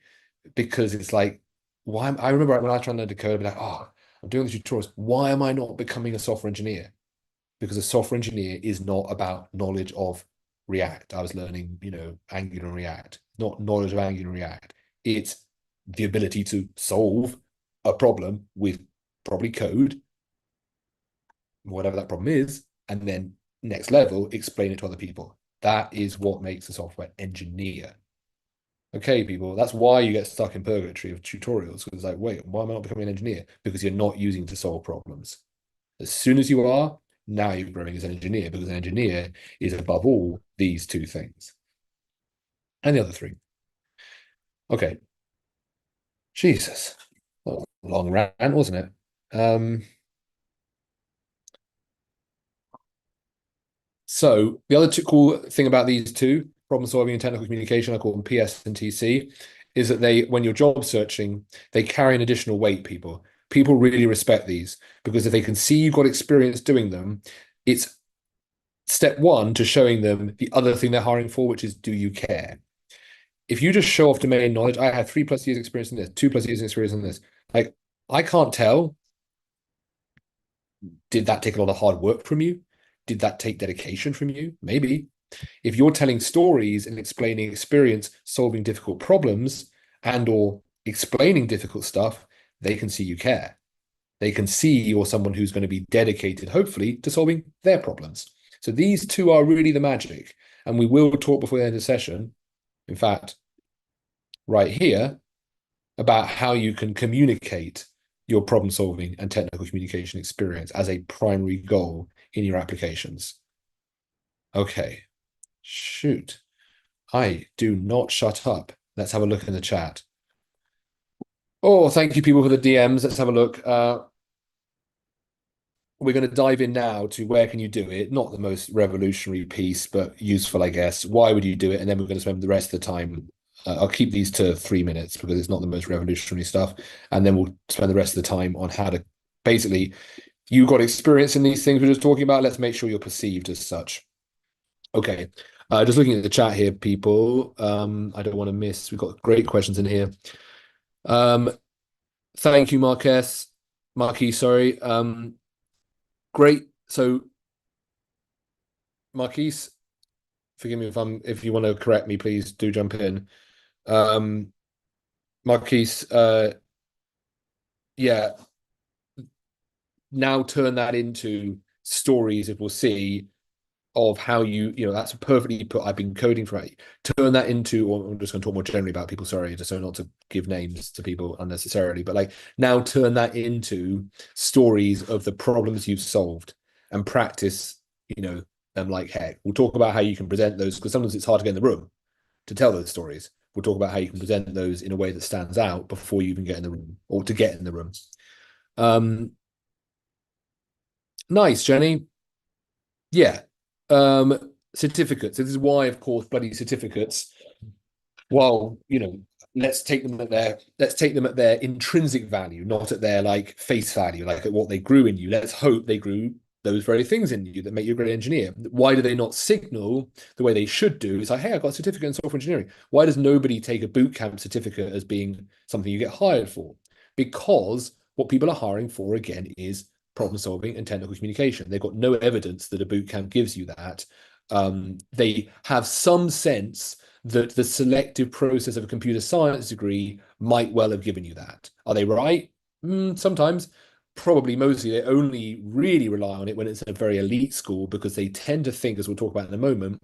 because it's like, I remember when I was trying to learn to code, I'd be like, oh, I'm doing the tutorials. Why am I not becoming a software engineer? Because a software engineer is not about knowledge of React. I was learning, Angular and React, not knowledge of Angular and React. It's the ability to solve a problem with probably code, whatever that problem is, and then next level, explain it to other people. That is what makes a software engineer. Okay, people, that's why you get stuck in purgatory of tutorials. Because it's like, wait, why am I not becoming an engineer? Because you're not using to solve problems. As soon as you are, now you're growing as an engineer, because an engineer is above all these two things. And the other three. Okay. Jesus. Long rant, wasn't it? So the other cool thing about these two, problem solving and technical communication, I call them PS and TC, is that when you're job searching, they carry an additional weight, people. People really respect these because if they can see you've got experience doing them, it's step one to showing them the other thing they're hiring for, which is, do you care? If you just show off domain knowledge, I have 3+ years experience in this, 2+ years experience in this. Like, I can't tell, did that take a lot of hard work from you? Did that take dedication from you? Maybe. If you're telling stories and explaining experience solving difficult problems and or explaining difficult stuff, they can see you care. They can see you're someone who's going to be dedicated, hopefully, to solving their problems. So these two are really the magic. And we will talk before the end of the session, in fact, right here, about how you can communicate your problem solving and technical communication experience as a primary goal in your applications. Okay. Shoot. I do not shut up. Let's have a look in the chat. Oh, thank you, people, for the DMs. Let's have a look. We're going to dive in now to where can you do it? Not the most revolutionary piece, but useful, I guess. Why would you do it? And then we're going to spend the rest of the time. I'll keep these to 3 minutes because it's not the most revolutionary stuff. And then we'll spend the rest of the time on how to basically, you got experience in these things we're just talking about. Let's make sure you're perceived as such. Okay. Just looking at the chat here, people. I don't want to miss. We've got great questions in here. Thank you, Marquis, sorry. Great. So, Marquis, forgive me if you want to correct me, please do jump in. Marquis, yeah. Now turn that into stories, if we'll see, of how that's perfectly put. I've been coding for it. Turn that into, or I'm just going to talk more generally about people, sorry, just so not to give names to people unnecessarily, but like now turn that into stories of the problems you've solved and practice, them like heck. We'll talk about how you can present those because sometimes it's hard to get in the room to tell those stories. We'll talk about how you can present those in a way that stands out before you even get in the room or to get in the room. Nice, Jenny. Yeah. Certificates. This is why, of course, bloody certificates. Well, let's take them at their intrinsic value, not at their like face value, like at what they grew in you. Let's hope they grew those very things in you that make you a great engineer. Why do they not signal the way they should do? It's like, hey, I got a certificate in software engineering. Why does nobody take a bootcamp certificate as being something you get hired for? Because what people are hiring for, again, is problem solving and technical communication. They've got no evidence that a bootcamp gives you that. They have some sense that the selective process of a computer science degree might well have given you that. Are they right? Sometimes. Probably mostly they only really rely on it when it's a very elite school because they tend to think, as we'll talk about in a moment,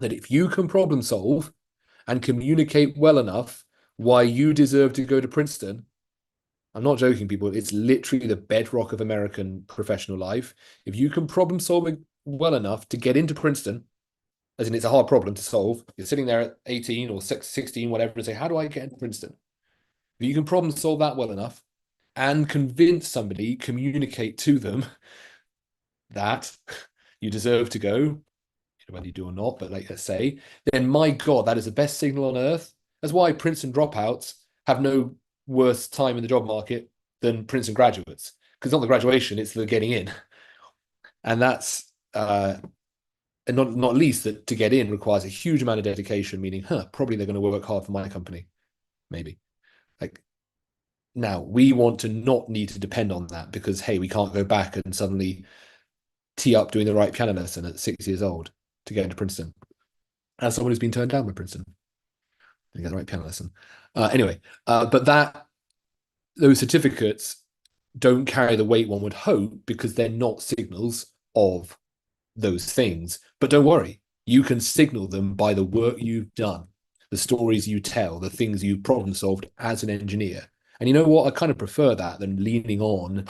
that if you can problem solve and communicate well enough why you deserve to go to Princeton. I'm not joking, people. It's literally the bedrock of American professional life. If you can problem solve well enough to get into Princeton, as in it's a hard problem to solve, you're sitting there at 18 or 16, whatever, and say, how do I get into Princeton? If you can problem solve that well enough and convince somebody, communicate to them that you deserve to go, whether you do or not, but like let's say, then my God, that is the best signal on earth. That's why Princeton dropouts have no worse time in the job market than Princeton graduates. Because it's not the graduation, it's the getting in. And that's and not least that to get in requires a huge amount of dedication, meaning, probably they're going to work hard for my company. Maybe. Like now we want to not need to depend on that because hey, we can't go back and suddenly tee up doing the right piano lesson at 6 years old to get into Princeton. As someone who's been turned down by Princeton, to get the right piano lesson. Anyway, but those certificates don't carry the weight one would hope because they're not signals of those things. But don't worry, you can signal them by the work you've done, the stories you tell, the things you've problem solved as an engineer. And you know what? I kind of prefer that than leaning on,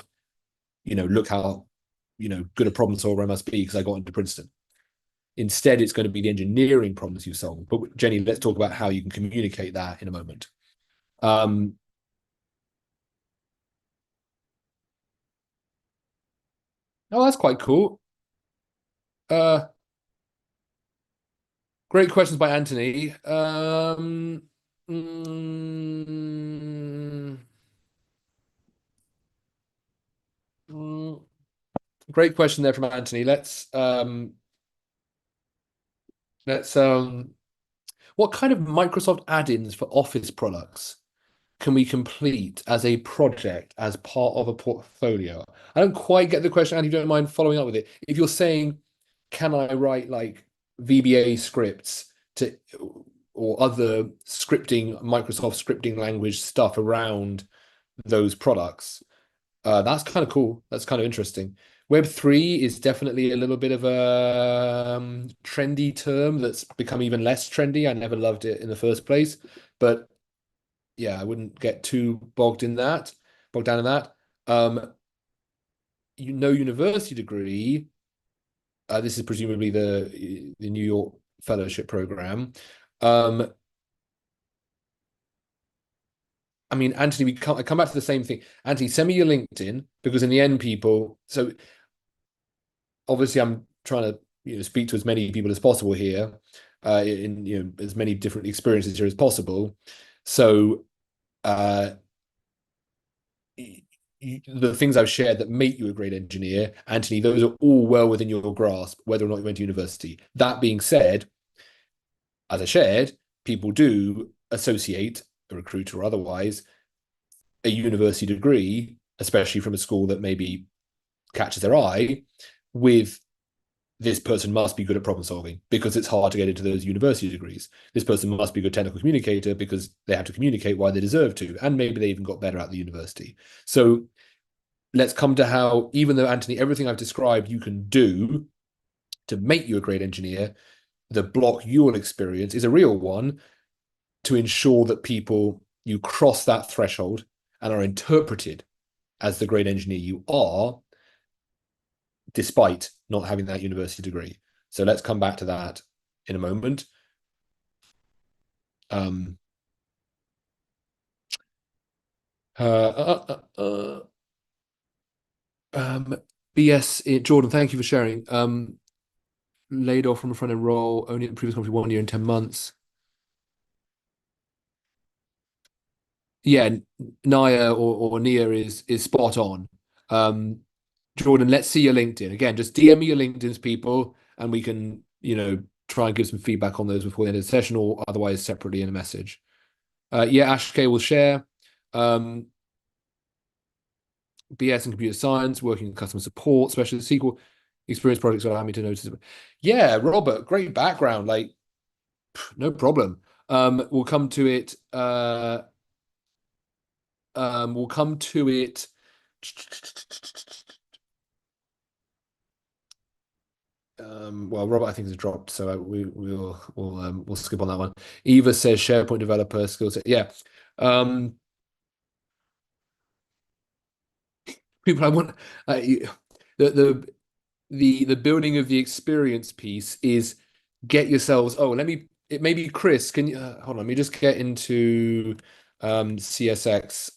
look how, good a problem solver I must be because I got into Princeton. Instead, it's going to be the engineering problems you solve. But Jenny, let's talk about how you can communicate that in a moment. Oh, that's quite cool. Uh, Great questions by Anthony. Mm, mm, Great question there from Anthony. Let's what kind of Microsoft add-ins for Office products can we complete as a project as part of a portfolio? I don't quite get the question, Andy. Don't mind following up with it. If you're saying, can I write like VBA scripts to or other scripting, Microsoft scripting language stuff around those products? That's kind of cool. That's kind of interesting. Web3 is definitely a little bit of a trendy term that's become even less trendy. I never loved it in the first place, but yeah, I wouldn't get too bogged down in that. University degree. This is presumably the New York fellowship program. Um, I mean, Anthony, I come back to the same thing. Anthony, send me your LinkedIn because in the end, people. So obviously, I'm trying to speak to as many people as possible here, in as many different experiences here as possible. So uh, the things I've shared that make you a great engineer, Anthony, those are all well within your grasp, whether or not you went to university. That being said, as I shared, people do associate a recruiter or otherwise a university degree, especially from a school that maybe catches their eye, with this person must be good at problem solving because it's hard to get into those university degrees. This person must be a good technical communicator because they have to communicate why they deserve to, and maybe they even got better at the university. So let's come to how, even though Anthony, everything I've described you can do to make you a great engineer, the block you will experience is a real one to ensure that you cross that threshold and are interpreted as the great engineer you are, despite not having that university degree. So let's come back to that in a moment. Um, uh, uh, uh, BS, Jordan, thank you for sharing. Laid off from a front end role, only at the previous company 1 year and 10 months. Yeah, Naya or Nia is spot on. Um, Jordan, let's see your LinkedIn. Again, just DM me your LinkedIn's people, and we can, try and give some feedback on those before the end of the session, or otherwise separately in a message. Yeah, Ash K will share. BS in computer science, working in customer support, especially SQL experience projects allow me to notice. Yeah, Robert, great background. Like, no problem. We'll come to it. We'll come to it. Well, Robert, I think has dropped, so we'll skip on that one. Eva says SharePoint developer skill set. Yeah, Um, people, I want the the building of the experience piece is get yourselves. Oh, let me. It maybe Chris. Can you hold on? Let me just get into CSX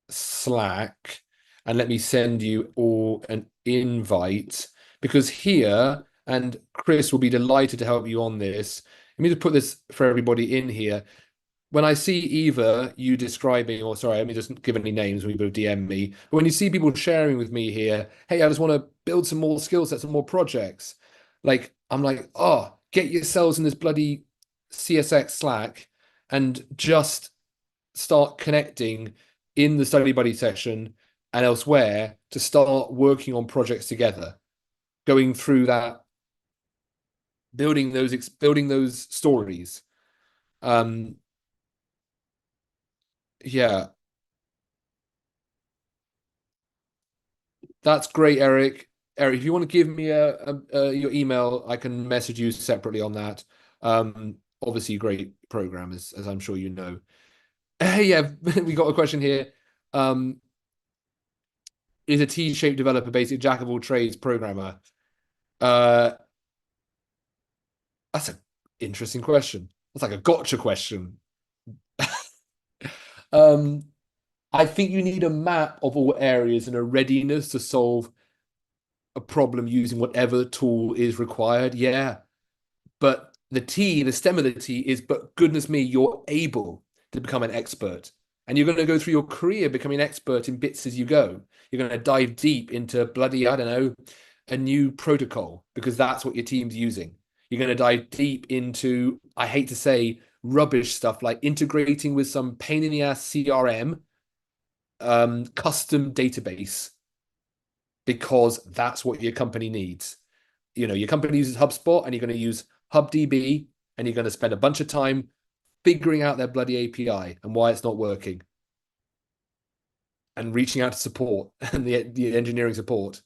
Slack and let me send you all an invite because here, and Chris will be delighted to help you on this. Let me just put this for everybody in here. When I see either you describing, or sorry, let me just give any names when people DM me. But when you see people sharing with me here, hey, I just want to build some more skill sets, some more projects. Like, I'm like, oh, get yourselves in this bloody CSX Slack and just start connecting in the study buddy session and elsewhere to start working on projects together, going through that, building those stories. Um, yeah, that's great, Eric. Eric, if you want to give me your email, I can message you separately on that. Obviously, great program, as I'm sure you know. Hey, yeah, we got a question here. Um, is a T-shaped developer basically jack of all trades programmer? Uh, that's an interesting question. That's like a gotcha question. Um, I think you need a map of all areas and a readiness to solve a problem using whatever tool is required. Yeah. But the stem of the T is, but goodness me, you're able to become an expert. And you're going to go through your career becoming an expert in bits as you go. You're going to dive deep into bloody, I don't know, a new protocol because that's what your team's using. You're going to dive deep into, I hate to say, rubbish stuff like integrating with some pain in the ass CRM, custom database, because that's what your company needs. You know, your company uses HubSpot and you're going to use HubDB and you're going to spend a bunch of time figuring out their bloody API and why it's not working and reaching out to support and the engineering support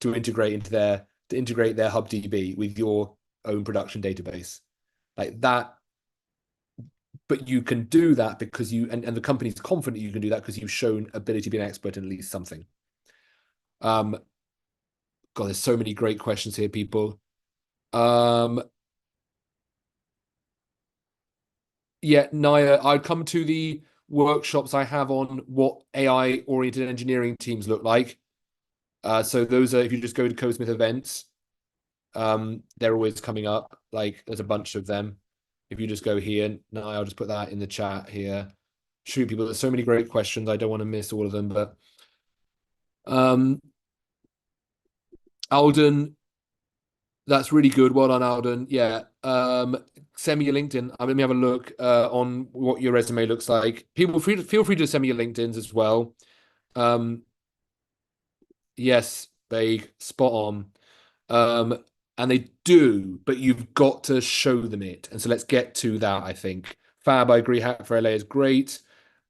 to integrate their HubDB with your own production database. Like that, but you can do that because and the company's confident you can do that because you've shown ability to be an expert in at least something. God, there's so many great questions here, people. Um, yeah, Naya, I'd come to the workshops I have on what AI oriented engineering teams look like. So those are, if you just go to Codesmith events, they're always coming up. Like there's a bunch of them. If you just go here, Naya, I'll just put that in the chat here. Shoot, people, there's so many great questions. I don't want to miss all of them, but um, Alden, that's really good. Well done, Alden. Yeah. Send me your LinkedIn. Let me have a look on what your resume looks like. People feel free to send me your LinkedIn's as well. Um, yes, Vague, spot on. Um, and they do, but you've got to show them it. And so let's get to that, I think. Fab, I agree. Hack for LA is great.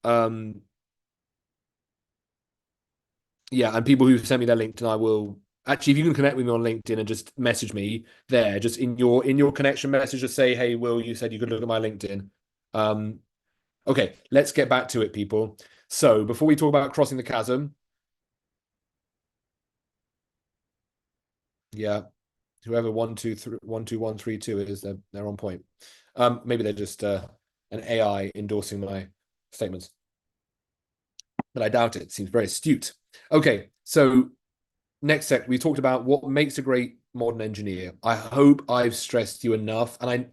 Um, yeah, and people who send me their LinkedIn, I will actually, if you can connect with me on LinkedIn and just message me there, just in your connection message, just say, hey, Will, you said you could look at my LinkedIn. Um, okay, let's get back to it, people. So before we talk about crossing the chasm, yeah, whoever 12132 is, they're on point. Maybe they're just an AI endorsing my statements, but I doubt it. It seems very astute. Okay, so next sec, we talked about what makes a great modern engineer. I hope I've stressed you enough, and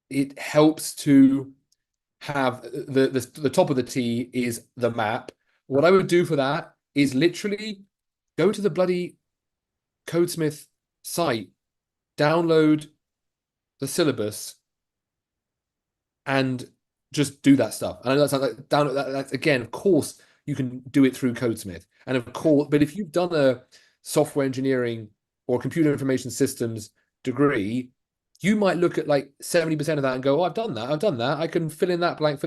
it helps to have the top of the T is the map. What I would do for that is literally go to the bloody Codesmith site, download the syllabus, and just do that stuff. And I know that sounds like download that. That's again, of course, you can do it through Codesmith, and of course, but if you've done a software engineering or computer information systems degree, you might look at like 70% of that and go, oh, I've done that. I've done that. I can fill in that blank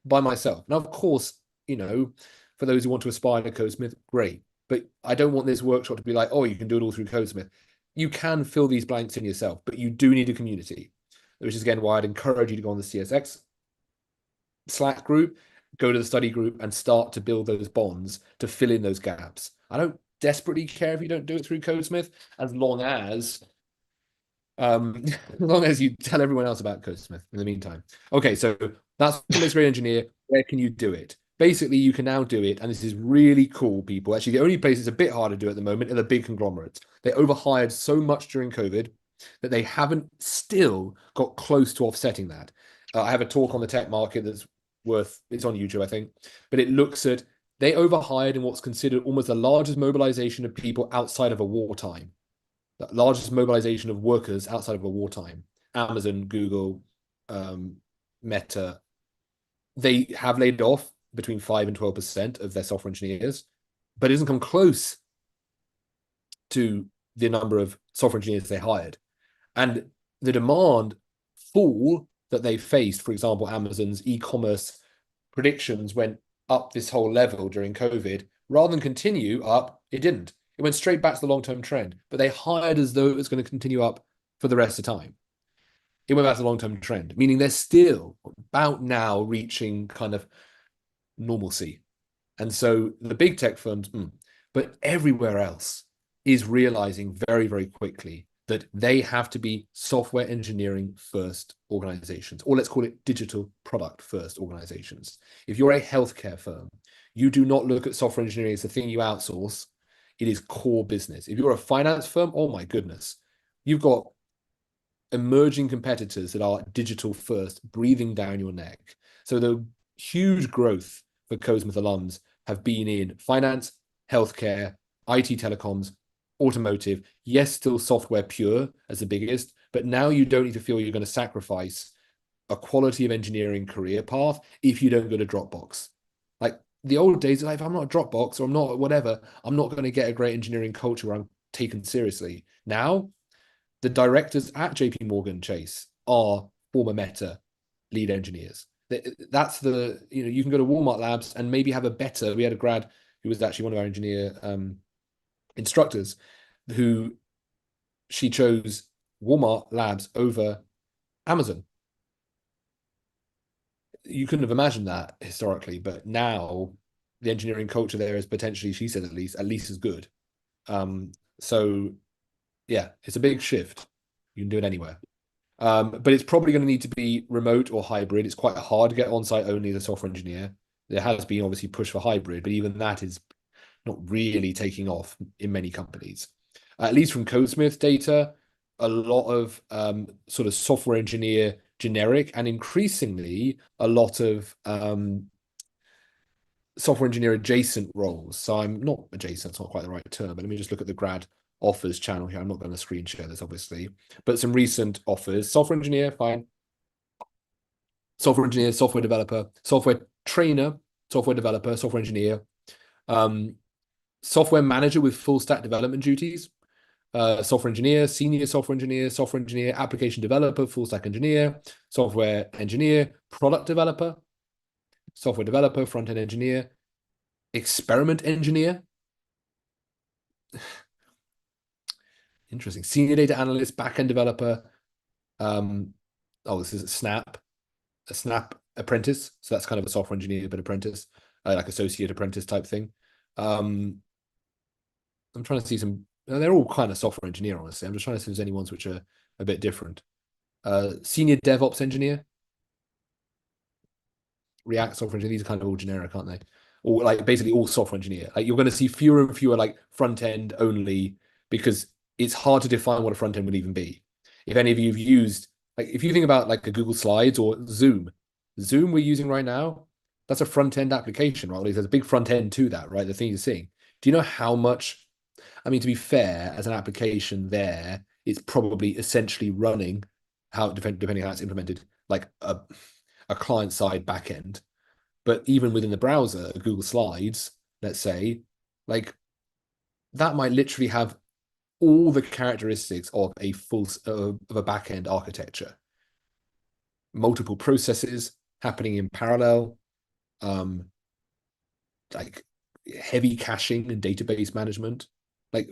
by myself. Now, of course, you know, for those who want to aspire to Codesmith, great. But I don't want this workshop to be like, oh, you can do it all through Codesmith. you can fill these blanks in yourself, but you do need a community, which is again why I'd encourage you to go on the CSX Slack group, go to the study group, and start to build those bonds to fill in those gaps. I don't desperately care if you don't do it through Codesmith, as long as as long as you tell everyone else about Codesmith in the meantime. Okay, so that's what makes a great engineer. Where can you do it? Basically, you can now do it, and this is really cool, people. Actually, the only place it's a bit harder to do at the moment are the big conglomerates. They overhired so much during COVID that they haven't still got close to offsetting that. I have a talk on the tech market that's it's on YouTube, I think, but it looks at they overhired in what's considered almost the largest mobilization of people outside of a wartime, the largest mobilization of workers outside of a wartime. Amazon, Google, Meta, they have laid off between 5 and 12% of their software engineers, but it doesn't come close to the number of software engineers they hired. And the demand fall that they faced, for example, Amazon's e-commerce predictions went up this whole level during COVID. Rather than continue up, it didn't. It went straight back to the long-term trend, but they hired as though it was going to continue up for the rest of the time. It went back to the long-term trend, meaning they're still about now reaching kind of normalcy. And so the big tech firms, but everywhere else is realizing very, very quickly that they have to be software engineering first organizations, or let's call it digital product first organizations. If you're a healthcare firm, you do not look at software engineering as the thing you outsource. It is core business. If you're a finance firm, oh my goodness, you've got emerging competitors that are digital first breathing down your neck. So the huge growth for Codesmith alums have been in finance, healthcare, IT telecoms, automotive. Yes, still software pure as the biggest, but now you don't need to feel you're going to sacrifice a quality of engineering career path if you don't go to Dropbox. Like the old days, like if I'm not a Dropbox or I'm not whatever, I'm not going to get a great engineering culture where I'm taken seriously. Now, the directors at JP Morgan Chase are former Meta lead engineers. That's you can go to Walmart Labs and maybe have a better. We had a grad who was actually one of our engineer instructors who she chose Walmart Labs over Amazon. You couldn't have imagined that historically, but now the engineering culture there is potentially, she said, at least as good. So yeah, it's a big shift. You can do it anywhere. But it's probably going to need to be remote or hybrid. It's quite hard to get on-site only as a software engineer. There has been obviously push for hybrid, but even that is not really taking off in many companies. At least from Codesmith data, a lot of sort of software engineer generic and increasingly a lot of software engineer adjacent roles. So I'm not adjacent, it's not quite the right term, but let me just look at the grad offers channel here. I'm not going to screen share this, obviously, but some recent offers. Software engineer, fine. Software engineer, software developer, software trainer, software developer, software engineer, software manager with full stack development duties, software engineer, senior software engineer, application developer, full stack engineer, software engineer, product developer, software developer, front-end engineer, experiment engineer. Interesting. Senior data analyst, backend developer. This is a Snap apprentice. So that's kind of a software engineer, but apprentice, like associate apprentice type thing. I'm trying to see some. They're all kind of software engineer, honestly. I'm just trying to see if there's any ones which are a bit different. Senior DevOps engineer, React software engineer. These are kind of all generic, aren't they? Or like basically all software engineer. Like you're going to see fewer and fewer like front end only because it's hard to define what a front end would even be. If any of you have used, like if you think about like a Google Slides or Zoom we're using right now, that's a front end application, right? There's a big front end to that, right? The thing you're seeing. Do you know how much? I mean, to be fair, as an application there, it's probably essentially running how depending on how it's implemented, like a client side backend. But even within the browser, Google Slides, let's say, like that might literally have all the characteristics of a backend architecture. Multiple processes happening in parallel, like heavy caching and database management. Like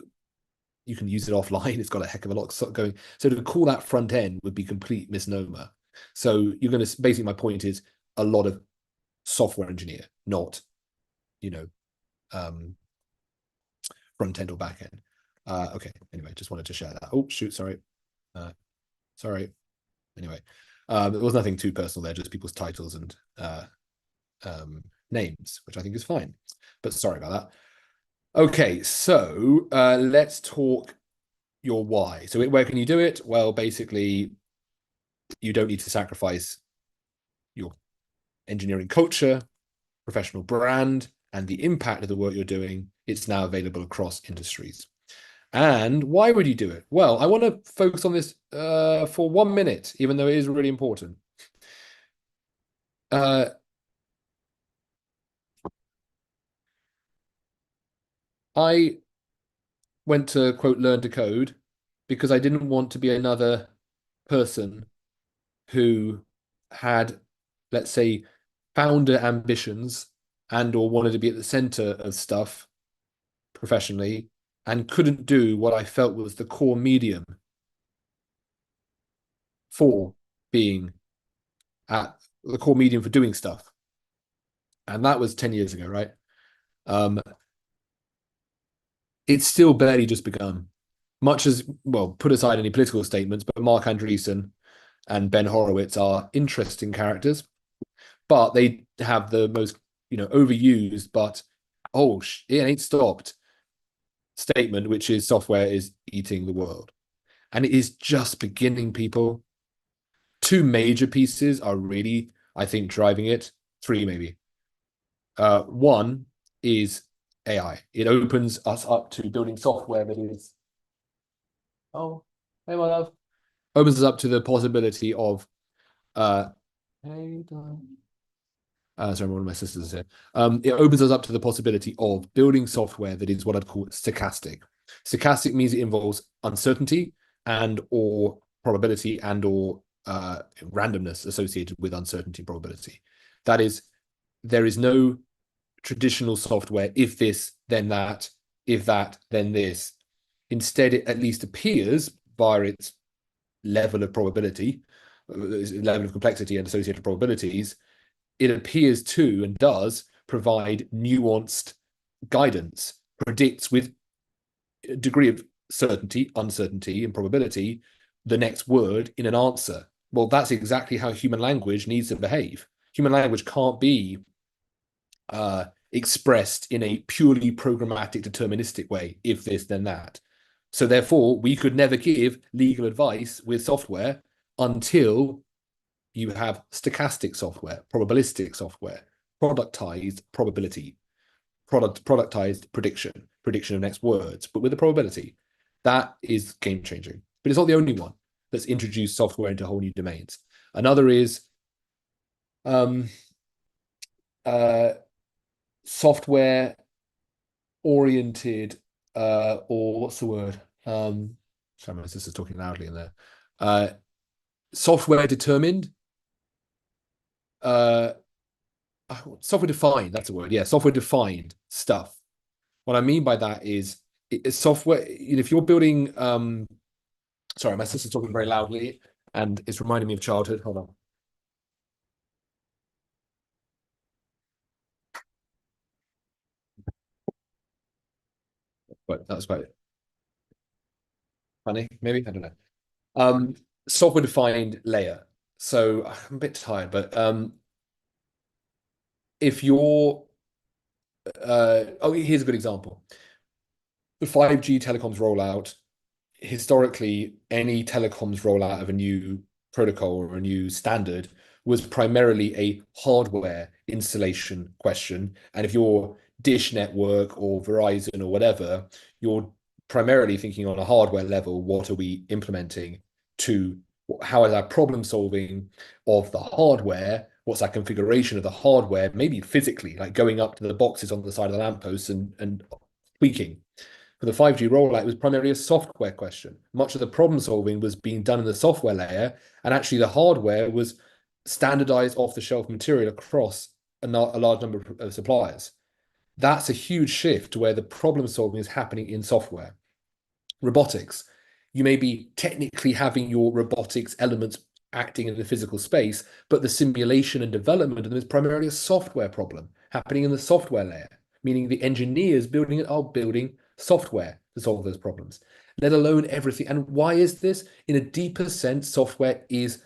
you can use it offline. It's got a heck of a lot going. So to call that front end would be complete misnomer. So you're going to basically, my point is a lot of software engineer, not, you know, front end or back end. Okay. Anyway, just wanted to share that. Oh shoot, sorry. Sorry. Anyway, there was nothing too personal there, just people's titles and names, which I think is fine. But sorry about that. Okay, so let's talk your why. So where can you do it? Well, basically, you don't need to sacrifice your engineering culture, professional brand, and the impact of the work you're doing. It's now available across industries. And why would you do it? Well, I want to focus on this for 1 minute, even though it is really important. I went to, quote, learn to code because I didn't want to be another person who had, let's say, founder ambitions and or wanted to be at the center of stuff professionally and couldn't do what I felt was the core medium for being at the core medium for doing stuff. And that was 10 years ago, right? It's still barely just begun. Much as, well, put aside any political statements, but Mark Andreessen and Ben Horowitz are interesting characters, but they have the most, overused, but it ain't stopped statement, which is software is eating the world. And it is just beginning, people. Two major pieces are really, I think, driving it. Three, maybe. One is AI. It opens us up to building software that is, oh, hey, my love. Opens us up to the possibility of, hey, sorry, one of my sisters is here. It opens us up to the possibility of building software that is what I'd call stochastic. Stochastic means it involves uncertainty and or probability and or randomness associated with uncertainty probability. That is, there is no traditional software, if this, then that, if that, then this. Instead, it at least appears via its level of probability, level of complexity and associated probabilities, it appears to and does provide nuanced guidance, predicts with a degree of certainty, uncertainty, and probability the next word in an answer. Well, that's exactly how human language needs to behave. Human language can't be expressed in a purely programmatic, deterministic way, if this, then that. So therefore, we could never give legal advice with software until you have stochastic software, probabilistic software, productized probability, productized prediction of next words, but with a probability. That is game changing. But it's not the only one that's introduced software into whole new domains. Another is software oriented, or what's the word? Sorry, my sister's talking loudly in there. Software determined. Software defined, that's a word. Yeah, software defined stuff. What I mean by that is software, if you're building, sorry, my sister's talking very loudly and it's reminding me of childhood. Hold on. But that was quite funny, maybe. I don't know. Software defined layer. So I'm a bit tired, but if you're here's a good example. The 5G telecoms rollout, historically, any telecoms rollout of a new protocol or a new standard was primarily a hardware installation question. And if you're Dish Network or Verizon or whatever, you're primarily thinking on a hardware level, what are we implementing to, how is our problem solving of the hardware? What's our configuration of the hardware? Maybe physically, like going up to the boxes on the side of the lampposts and tweaking. For the 5G rollout, it was primarily a software question. Much of the problem solving was being done in the software layer, and actually the hardware was standardized off-the-shelf material across a large number of suppliers. That's a huge shift to where the problem solving is happening in software. robotics. You may be technically having your robotics elements acting in the physical space, but the simulation and development of them is primarily a software problem happening in the software layer, meaning the engineers building it are building software to solve those problems, let alone everything. And why is this? In a deeper sense, software is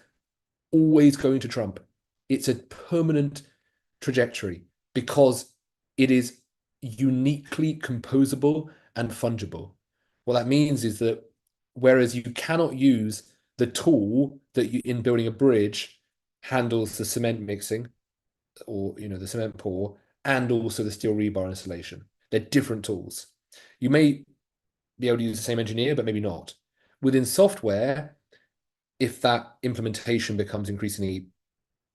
always going to trump. It's a permanent trajectory because it is uniquely composable and fungible. What that means is that whereas you cannot use the tool that you in building a bridge handles the cement mixing or the cement pour and also the steel rebar installation. They're different tools. You may be able to use the same engineer, but maybe not. Within software, if that implementation becomes increasingly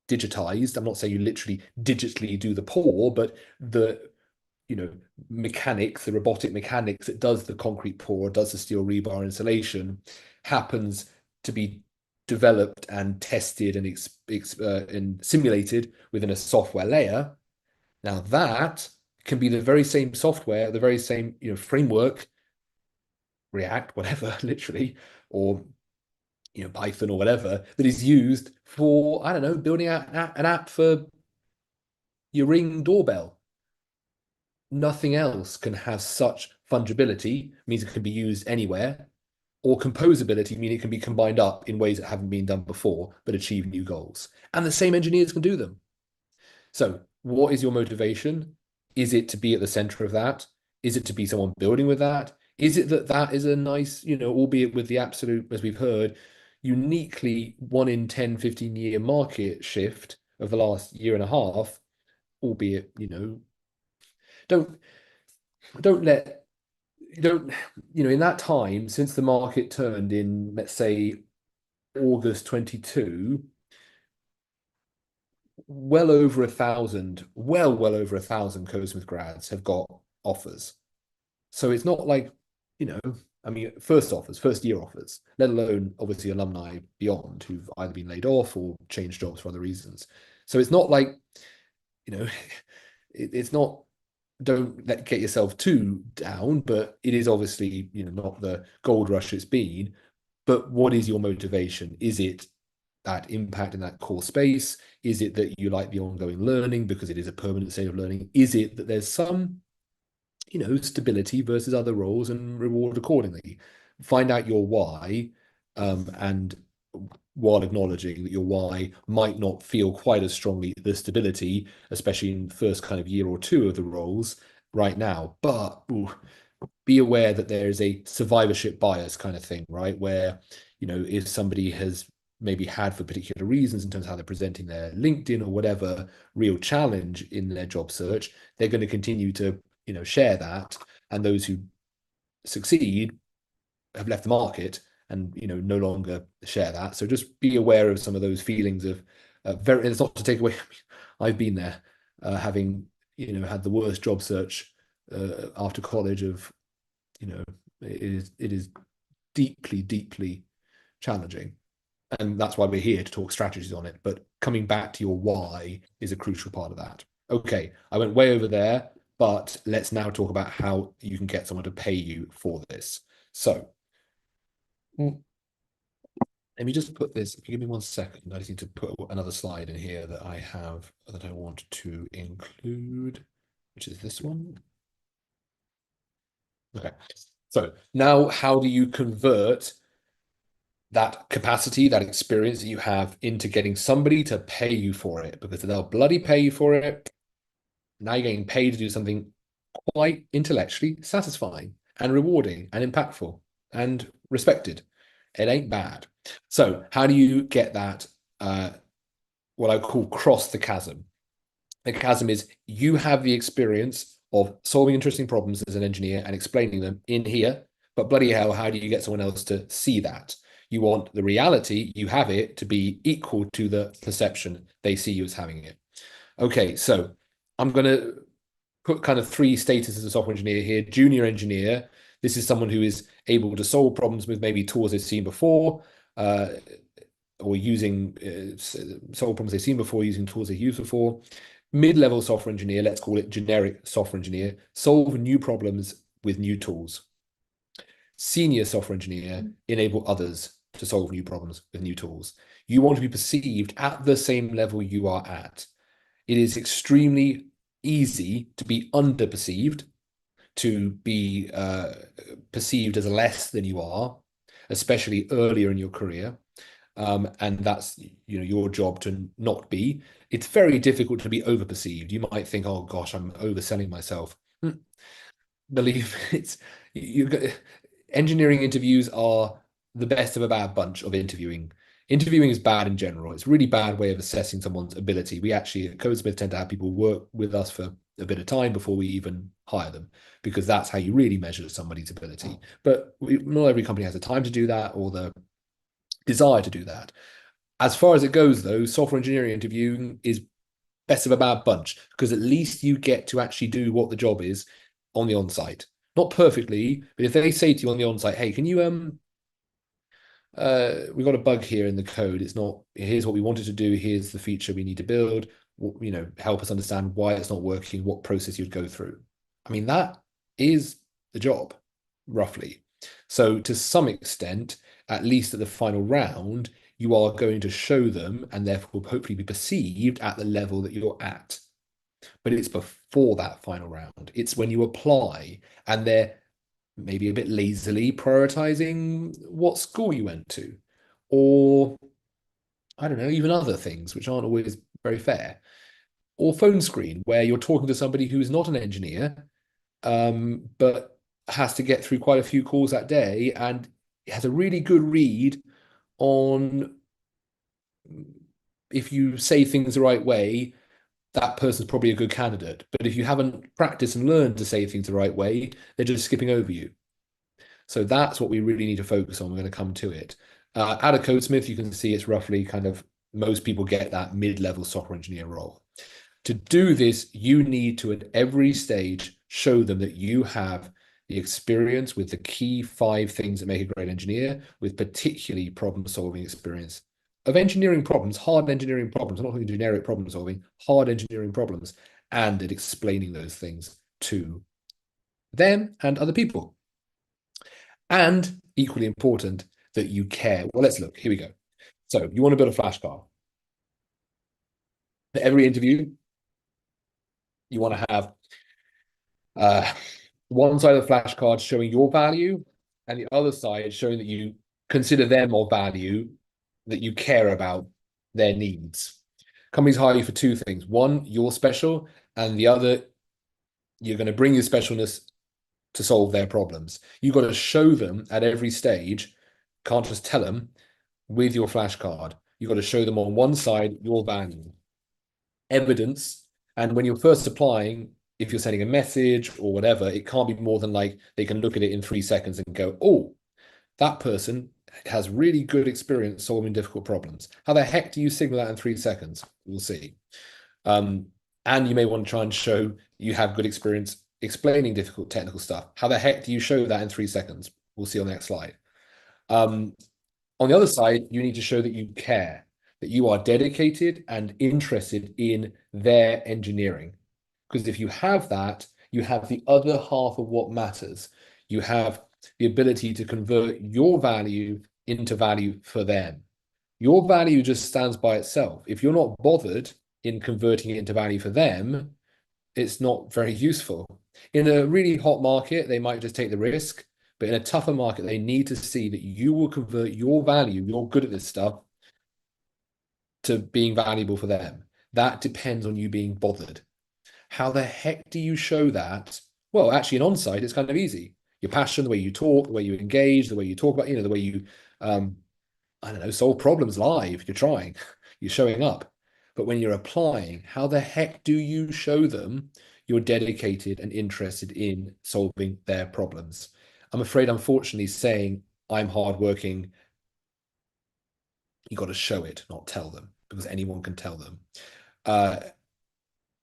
digitized, I'm not saying you literally digitally do the pour, but the mechanics, the robotic mechanics that does the concrete pour, does the steel rebar installation, happens to be developed and tested and simulated within a software layer. Now that can be the very same software, the very same framework, React, whatever, literally, or Python or whatever, that is used for, I don't know, building out an app for your Ring doorbell. Nothing else can have such fungibility, means it can be used anywhere, or composability, meaning it can be combined up in ways that haven't been done before, but achieve new goals. And the same engineers can do them. So what is your motivation? Is it to be at the center of that? Is it to be someone building with that? Is it that that is a nice, albeit with the absolute, as we've heard, uniquely 1 in 10, 15-year market shift of the last year and a half, albeit, don't let, in that time, since the market turned in, let's say, August 22, well over 1,000 Codesmith grads have got offers. So it's not like, first year offers, let alone obviously alumni beyond who've either been laid off or changed jobs for other reasons. So it's not like, it's not, don't get yourself too down, but it is obviously, not the gold rush it's been. But what is your motivation? Is it that impact in that core space? Is it that you like the ongoing learning because it is a permanent state of learning? Is it that there's some, stability versus other roles and reward accordingly? Find out your why, and while acknowledging that your why might not feel quite as strongly the stability, especially in the first kind of year or two of the roles right now. But be aware that there is a survivorship bias kind of thing, right? Where, if somebody has maybe had for particular reasons in terms of how they're presenting their LinkedIn or whatever real challenge in their job search, they're going to continue to, share that. And those who succeed have left the market and no longer share that. So just be aware of some of those feelings of it's not to take away. I've been there, having had the worst job search after college. Of it is deeply challenging, and that's why we're here to talk strategies on it. But coming back to your why is a crucial part of that. Okay, I went way over there, but let's now talk about how you can get someone to pay you for this. So let me just put this, if you give me 1 second, I just need to put another slide in here that I have that I want to include, which is this one. Okay, so now how do you convert that capacity, that experience that you have into getting somebody to pay you for it? Because they'll bloody pay you for it. Now you're getting paid to do something quite intellectually satisfying and rewarding and impactful and respected. It ain't bad. So how do you get that, what I call cross the chasm? The chasm is you have the experience of solving interesting problems as an engineer and explaining them in here, but bloody hell, how do you get someone else to see that? You want the reality, you have it, to be equal to the perception they see you as having it. Okay, so I'm going to put kind of 3 statuses of software engineer here. Junior engineer, this is someone who is able to solve problems with maybe tools they've seen before, or using solve problems they've seen before using tools they've used before. Mid-level software engineer, let's call it generic software engineer, solve new problems with new tools. senior software engineer, enable others to solve new problems with new tools. You want to be perceived at the same level you are at. It is extremely easy to be underperceived, to be perceived as less than you are, especially earlier in your career. And that's your job to not be. It's very difficult to be overperceived. You might think, oh gosh, I'm overselling myself. Believe it's you. Engineering interviews are the best of a bad bunch of interviewing. Interviewing is bad in general. It's a really bad way of assessing someone's ability. We actually at Codesmith tend to have people work with us for a bit of time before we even hire them, because that's how you really measure somebody's ability. But not every company has the time to do that or the desire to do that. As far as it goes, though, software engineering interviewing is best of a bad bunch, because at least you get to actually do what the job is on the on-site. Not perfectly, but if they say to you on the on-site, hey, can you we've got a bug here in the code. It's not, here's what we wanted to do, here's the feature we need to build, help us understand why it's not working, what process you'd go through. I mean, that is the job, roughly. So to some extent, at least at the final round, you are going to show them and therefore hopefully be perceived at the level that you're at. But it's before that final round. It's when you apply and they're maybe a bit lazily prioritizing what school you went to, or I don't know, even other things which aren't always very fair. Or phone screen, where you're talking to somebody who is not an engineer, but has to get through quite a few calls that day and has a really good read on if you say things the right way, that person's probably a good candidate. But if you haven't practiced and learned to say things the right way, they're just skipping over you. So that's what we really need to focus on. We're going to come to it. At a Codesmith, you can see it's roughly kind of most people get that mid-level software engineer role. To do this, you need to, at every stage, show them that you have the experience with the key 5 things that make a great engineer, with particularly problem-solving experience of engineering problems, hard engineering problems. I'm not talking generic problem solving, hard engineering problems, and at explaining those things to them and other people. And equally important, that you care. Well, let's look. Here we go. So you want to build a flashcard. For every interview, you want to have one side of the flashcard showing your value and the other side showing that you consider them of value, that you care about their needs. Companies hire you for 2 things. One, you're special, and the other, you're going to bring your specialness to solve their problems. You've got to show them at every stage, can't just tell them with your flashcard. You've got to show them on one side your value, evidence. And when you're first applying, if you're sending a message or whatever, it can't be more than like they can look at it in 3 seconds and go, oh, that person has really good experience solving difficult problems. How the heck do you signal that in 3 seconds? We'll see. And you may want to try and show you have good experience explaining difficult technical stuff. How the heck do you show that in 3 seconds? We'll see on the next slide. On the other side, you need to show that you care, that you are dedicated and interested in their engineering. Because if you have that, you have the other half of what matters. You have the ability to convert your value into value for them. Your value just stands by itself. If you're not bothered in converting it into value for them, it's not very useful. In a really hot market, they might just take the risk, but in a tougher market, they need to see that you will convert your value, you're good at this stuff, to being valuable for them. That depends on you being bothered. How the heck do you show that? Well, actually, in on-site, it's kind of easy. Your passion, the way you talk, the way you engage, the way you talk about, the way you, I don't know, solve problems live. You're trying, you're showing up. But when you're applying, how the heck do you show them you're dedicated and interested in solving their problems? I'm afraid, unfortunately, saying I'm hardworking, you got to show it, not tell them, because anyone can tell them.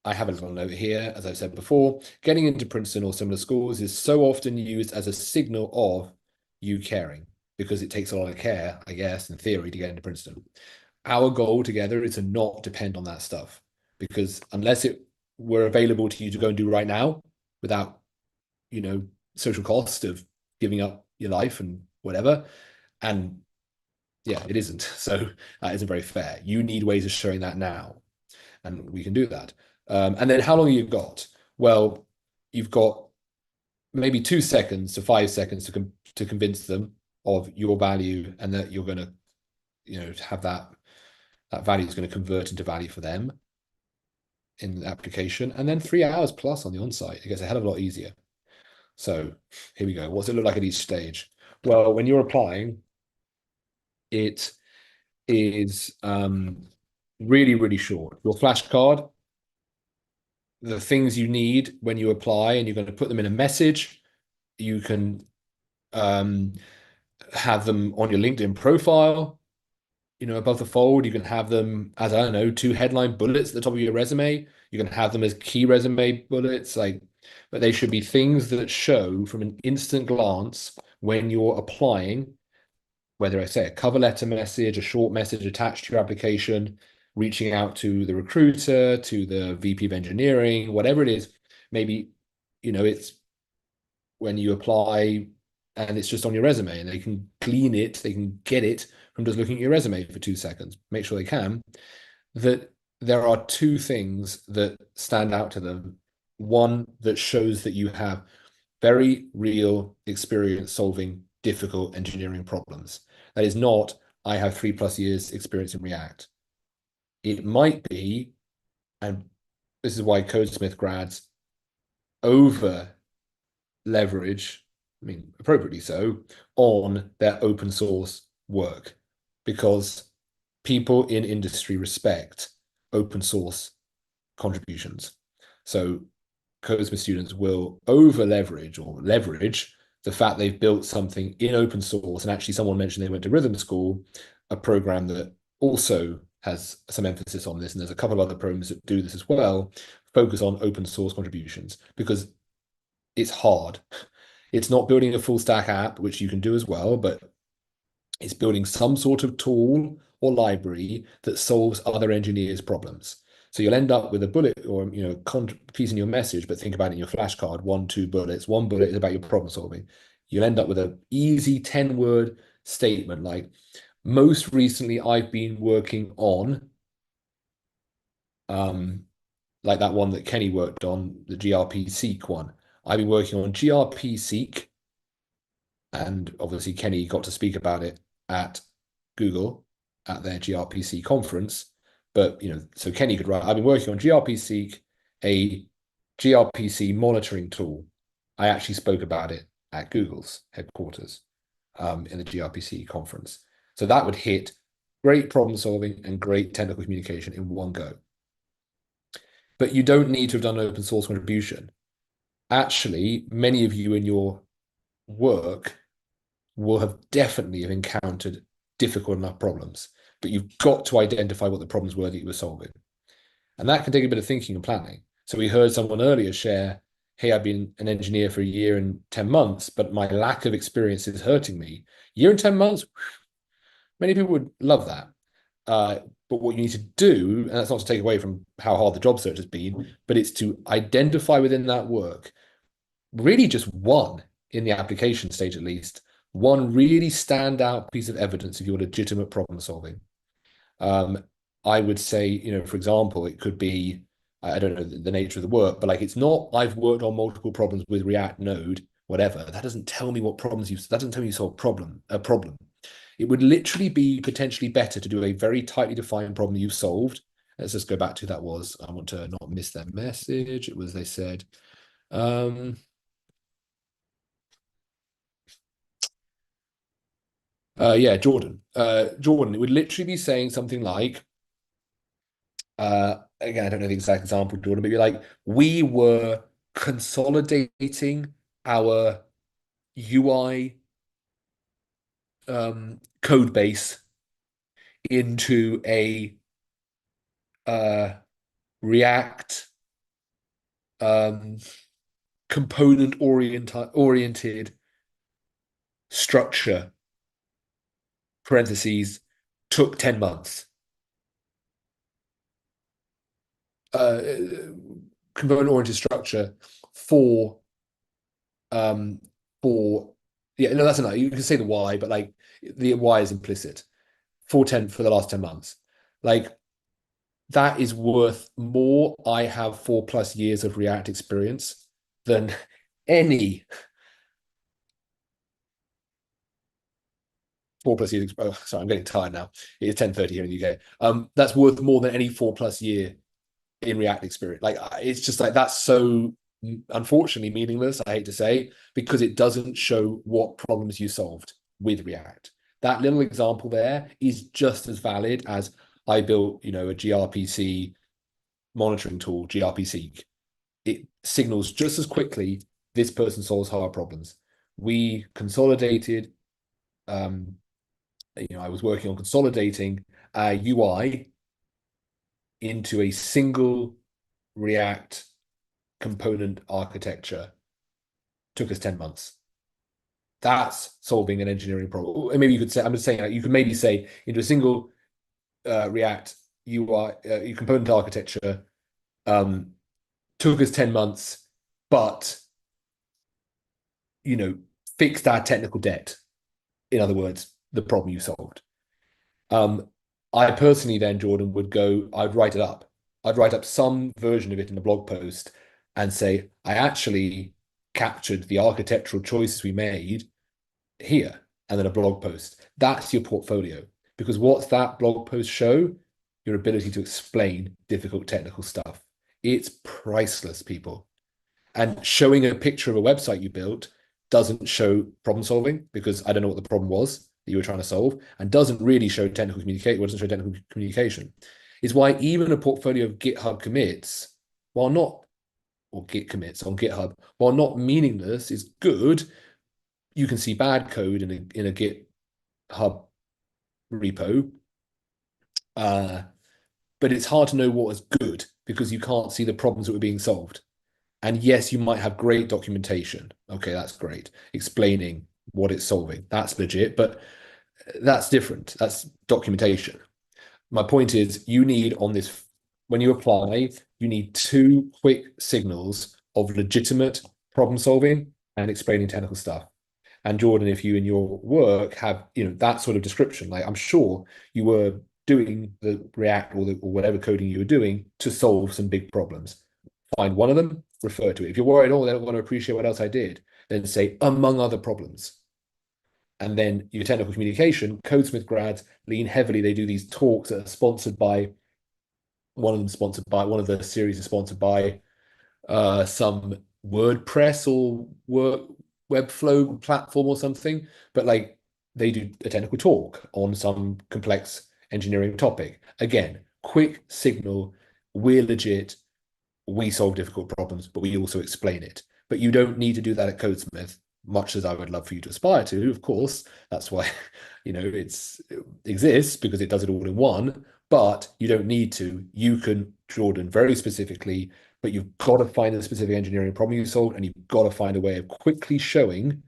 I have a little note here, as I've said before, getting into Princeton or similar schools is so often used as a signal of you caring, because it takes a lot of care, I guess, in theory, to get into Princeton. Our goal together is to not depend on that stuff, because unless it were available to you to go and do right now without, social cost of giving up, your life and whatever. And yeah, it isn't. So that isn't very fair. You need ways of showing that now, and we can do that. And then how long have you got? Well, you've got maybe 2 seconds to 5 seconds to convince them of your value and that you're going to, have that value is going to convert into value for them in the application. And then 3 hours plus on the on-site. It gets a hell of a lot easier. So here we go. What's it look like at each stage? Well, when you're applying, it is really, really short. Your flashcard, the things you need when you apply, and you're going to put them in a message. You can have them on your LinkedIn profile, above the fold. You can have them as, I don't know, 2 headline bullets at the top of your resume. You can have them as key resume bullets, but they should be things that show from an instant glance when you're applying, whether I say a cover letter message, a short message attached to your application, reaching out to the recruiter, to the VP of engineering, whatever it is. Maybe, it's when you apply and it's just on your resume, and they can glean it, they can get it from just looking at your resume for 2 seconds. Make sure they can. That there are two things that stand out to them. One that shows that you have very real experience solving difficult engineering problems. That is not, I have 3+ years experience in React. It might be, and this is why Codesmith grads over leverage, I mean, appropriately so, on their open source work, because people in industry respect open source contributions. So Codesmith students will over leverage or leverage the fact they've built something in open source. And actually, someone mentioned they went to Rhythm School, a program that also has some emphasis on this. And there's a couple of other programs that do this as well, focus on open source contributions, because it's hard. It's not building a full stack app, which you can do as well, but it's building some sort of tool or library that solves other engineers' problems. So you'll end up with a bullet or piece in your message, but think about it in your flashcard, 1, 2 bullets. One bullet is about your problem solving. You'll end up with an easy 10-word statement like, most recently I've been working on, like that one that Kenny worked on, the gRP Seek one. I've been working on gRP Seek, and obviously Kenny got to speak about it at Google at their gRPC conference. But so Kenny could write, I've been working on gRP Seek, a gRPC monitoring tool. I actually spoke about it at Google's headquarters in the gRPC conference. So that would hit great problem solving and great technical communication in one go. But you don't need to have done an open source contribution. Actually, many of you in your work will have definitely have encountered difficult enough problems, but you've got to identify what the problems were that you were solving. And that can take a bit of thinking and planning. So we heard someone earlier share, hey, I've been an engineer for a year and 10 months, but my lack of experience is hurting me. Year and 10 months, many people would love that. But what you need to do, and that's not to take away from how hard the job search has been, but it's to identify within that work, really just one in the application stage at least, one really standout piece of evidence of your legitimate problem solving. I would say, for example, it could be, I don't know the nature of the work, but like it's not, I've worked on multiple problems with React Node, whatever. That doesn't tell me what problems that doesn't tell me you solve a problem. It would literally be potentially better to do a very tightly defined problem you've solved. Let's just go back to that was, I want to not miss that message. It was, they said, yeah, Jordan. Jordan, it would literally be saying something like, again, I don't know the exact example, Jordan, but you're like, we were consolidating our UI code base into a React component oriented structure, parentheses, took 10 months. Component oriented structure for for Yeah, no, that's enough. You can say the why, but like the why is implicit. For the last 10 months. Like that is worth more. I have 4+ years of React experience than any 4+ years. Oh, sorry, I'm getting tired now. It's 10:30 here in the UK. That's worth more than any 4+ year in React experience. Like it's just like that's so unfortunately meaningless, I hate to say, because it doesn't show what problems you solved with React. That little example there is just as valid as I built, a gRPC monitoring tool, gRPC. It signals just as quickly this person solves hard problems. We consolidated, I was working on consolidating our UI into a single React component architecture. Took us 10 months. That's solving an engineering problem. Maybe you could say, I'm just saying, you could maybe say into a single React UI component architecture, took us 10 months, but fixed our technical debt. In other words, the problem you solved. I personally then, Jordan, I'd write it up. I'd write up some version of it in a blog post and say, I actually captured the architectural choices we made here, and then a blog post. That's your portfolio. Because what's that blog post show? Your ability to explain difficult technical stuff. It's priceless, people. And showing a picture of a website you built doesn't show problem solving because I don't know what the problem was that you were trying to solve, and doesn't really show technical communication. Doesn't show technical communication. Is why even a portfolio of GitHub commits, while not, or Git commits on GitHub, while not meaningless, is good. You can see bad code in a GitHub repo, but it's hard to know what is good because you can't see the problems that were being solved. And yes, you might have great documentation. Okay, that's great. Explaining what it's solving. That's legit, but that's different. That's documentation. My point is you need on this, when you apply, you need two quick signals of legitimate problem solving and explaining technical stuff. And Jordan, if you in your work have, that sort of description, like I'm sure you were doing the React or whatever coding you were doing to solve some big problems. Find one of them, refer to it. If you're worried, oh, they don't want to appreciate what else I did, then say among other problems. And then your technical communication, Codesmith grads lean heavily. They do these talks that are sponsored by one of the series is sponsored by some WordPress or Webflow platform or something. But like they do a technical talk on some complex engineering topic. Again, quick signal, we're legit, we solve difficult problems, but we also explain it. But you don't need to do that at Codesmith, much as I would love for you to aspire to, of course. That's why, it exists because it does it all in one, but you don't need to. You can, Jordan, very specifically, but you've got to find the specific engineering problem you solved, and you've got to find a way of quickly showing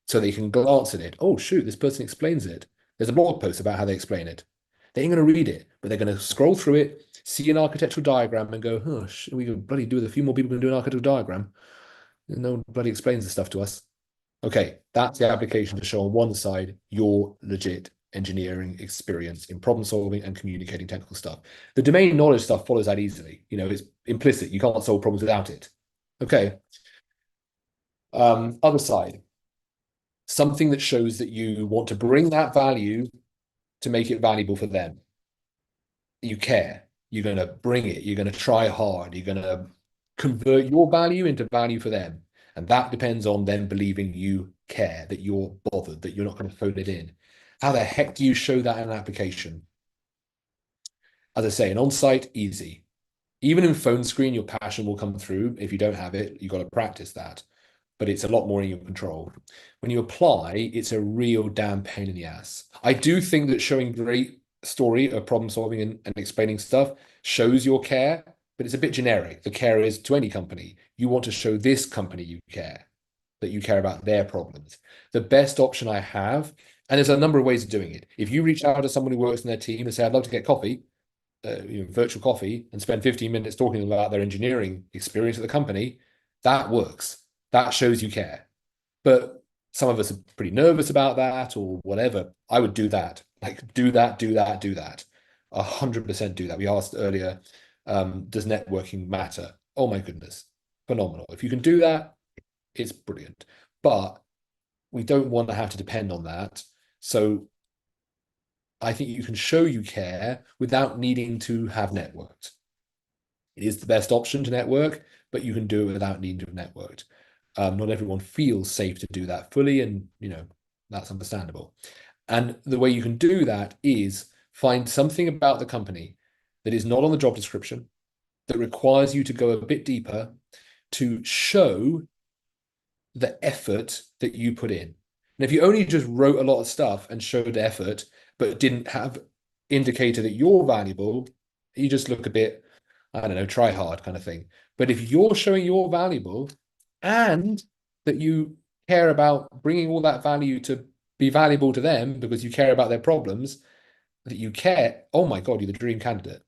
so they can glance at it. Oh, shoot, this person explains it. There's a blog post about how they explain it. They ain't going to read it, but they're going to scroll through it, see an architectural diagram and go, oh, we can bloody do with a few more people can do an architectural diagram. No one bloody explains the stuff to us. Okay, that's the application to show on one side your legit engineering experience in problem solving and communicating technical stuff. The domain knowledge stuff follows that easily. It's implicit. You can't solve problems without it. Okay. Other side, something that shows that you want to bring that value to make it valuable for them. You care. You're going to bring it. You're going to try hard. You're going to convert your value into value for them. And that depends on them believing you care, that you're bothered, that you're not going to phone it in. How the heck do you show that in an application? As I say, an on-site, easy. Even in phone screen, your passion will come through. If you don't have it, you've got to practice that. But it's a lot more in your control. When you apply, it's a real damn pain in the ass. I do think that showing great story of problem solving and explaining stuff shows your care, but it's a bit generic. The care is to any company. You want to show this company you care, that you care about their problems. The best option I have, and there's a number of ways of doing it. If you reach out to someone who works in their team and say, I'd love to get coffee, virtual coffee, and spend 15 minutes talking about their engineering experience at the company, that works. That shows you care. But Some of us are pretty nervous about that or whatever. I would do that. Like do that, do that, do that. 100% do that. We asked earlier, does networking matter? Oh my goodness, phenomenal. If you can do that, it's brilliant. But we don't want to have to depend on that. So I think you can show you care without needing to have networked. It is the best option to network, but you can do it without needing to have networked. Not everyone feels safe to do that fully, and that's understandable. And the way you can do that is find something about the company that is not on the job description, that requires you to go a bit deeper to show the effort that you put in. And if you only just wrote a lot of stuff and showed effort, but didn't have indicator that you're valuable, you just look a bit, I don't know, try hard kind of thing. But if you're showing you're valuable and that you care about bringing all that value to be valuable to them because you care about their problems, that you care, oh my God, you're the dream candidate.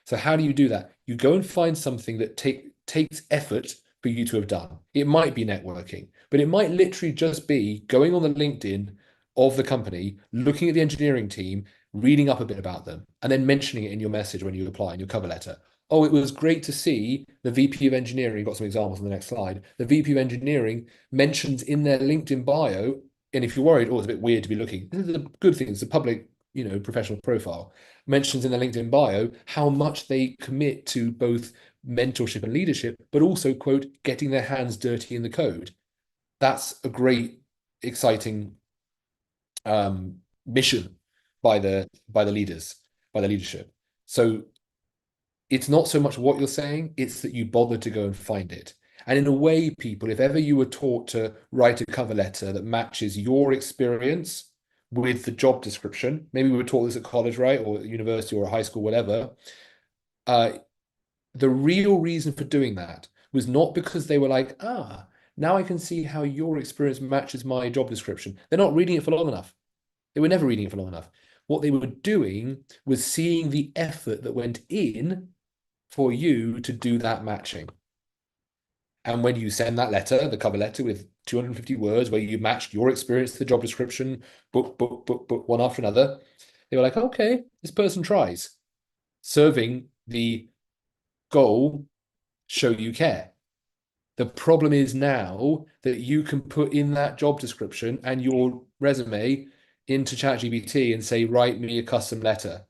So how do you do that? You go and find something that takes effort for you to have done. It might be networking, but it might literally just be going on the LinkedIn of the company, looking at the engineering team, reading up a bit about them, and then mentioning it in your message when you apply in your cover letter. Oh, it was great to see the VP of engineering, got some examples on the next slide. The VP of engineering mentions in their LinkedIn bio, and if you're worried, oh, it's a bit weird to be looking, this is a good thing. It's a public, professional profile. Mentions in their LinkedIn bio how much they commit to both mentorship and leadership, but also, quote, getting their hands dirty in the code. That's a great, exciting mission by the leaders, by the leadership. So it's not so much what you're saying, it's that you bother to go and find it. And in a way, people, if ever you were taught to write a cover letter that matches your experience with the job description, maybe we were taught this at college, right, or at university or high school, whatever, the real reason for doing that was not because they were like, now I can see how your experience matches my job description. They're not reading it for long enough. They were never reading it for long enough. What they were doing was seeing the effort that went in for you to do that matching. And when you send that letter, the cover letter with 250 words where you matched your experience to the job description, book, one after another, they were like, okay, this person tries. Serving the goal, show you care. The problem is now that you can put in that job description and your resume into ChatGPT and say, write me a custom letter.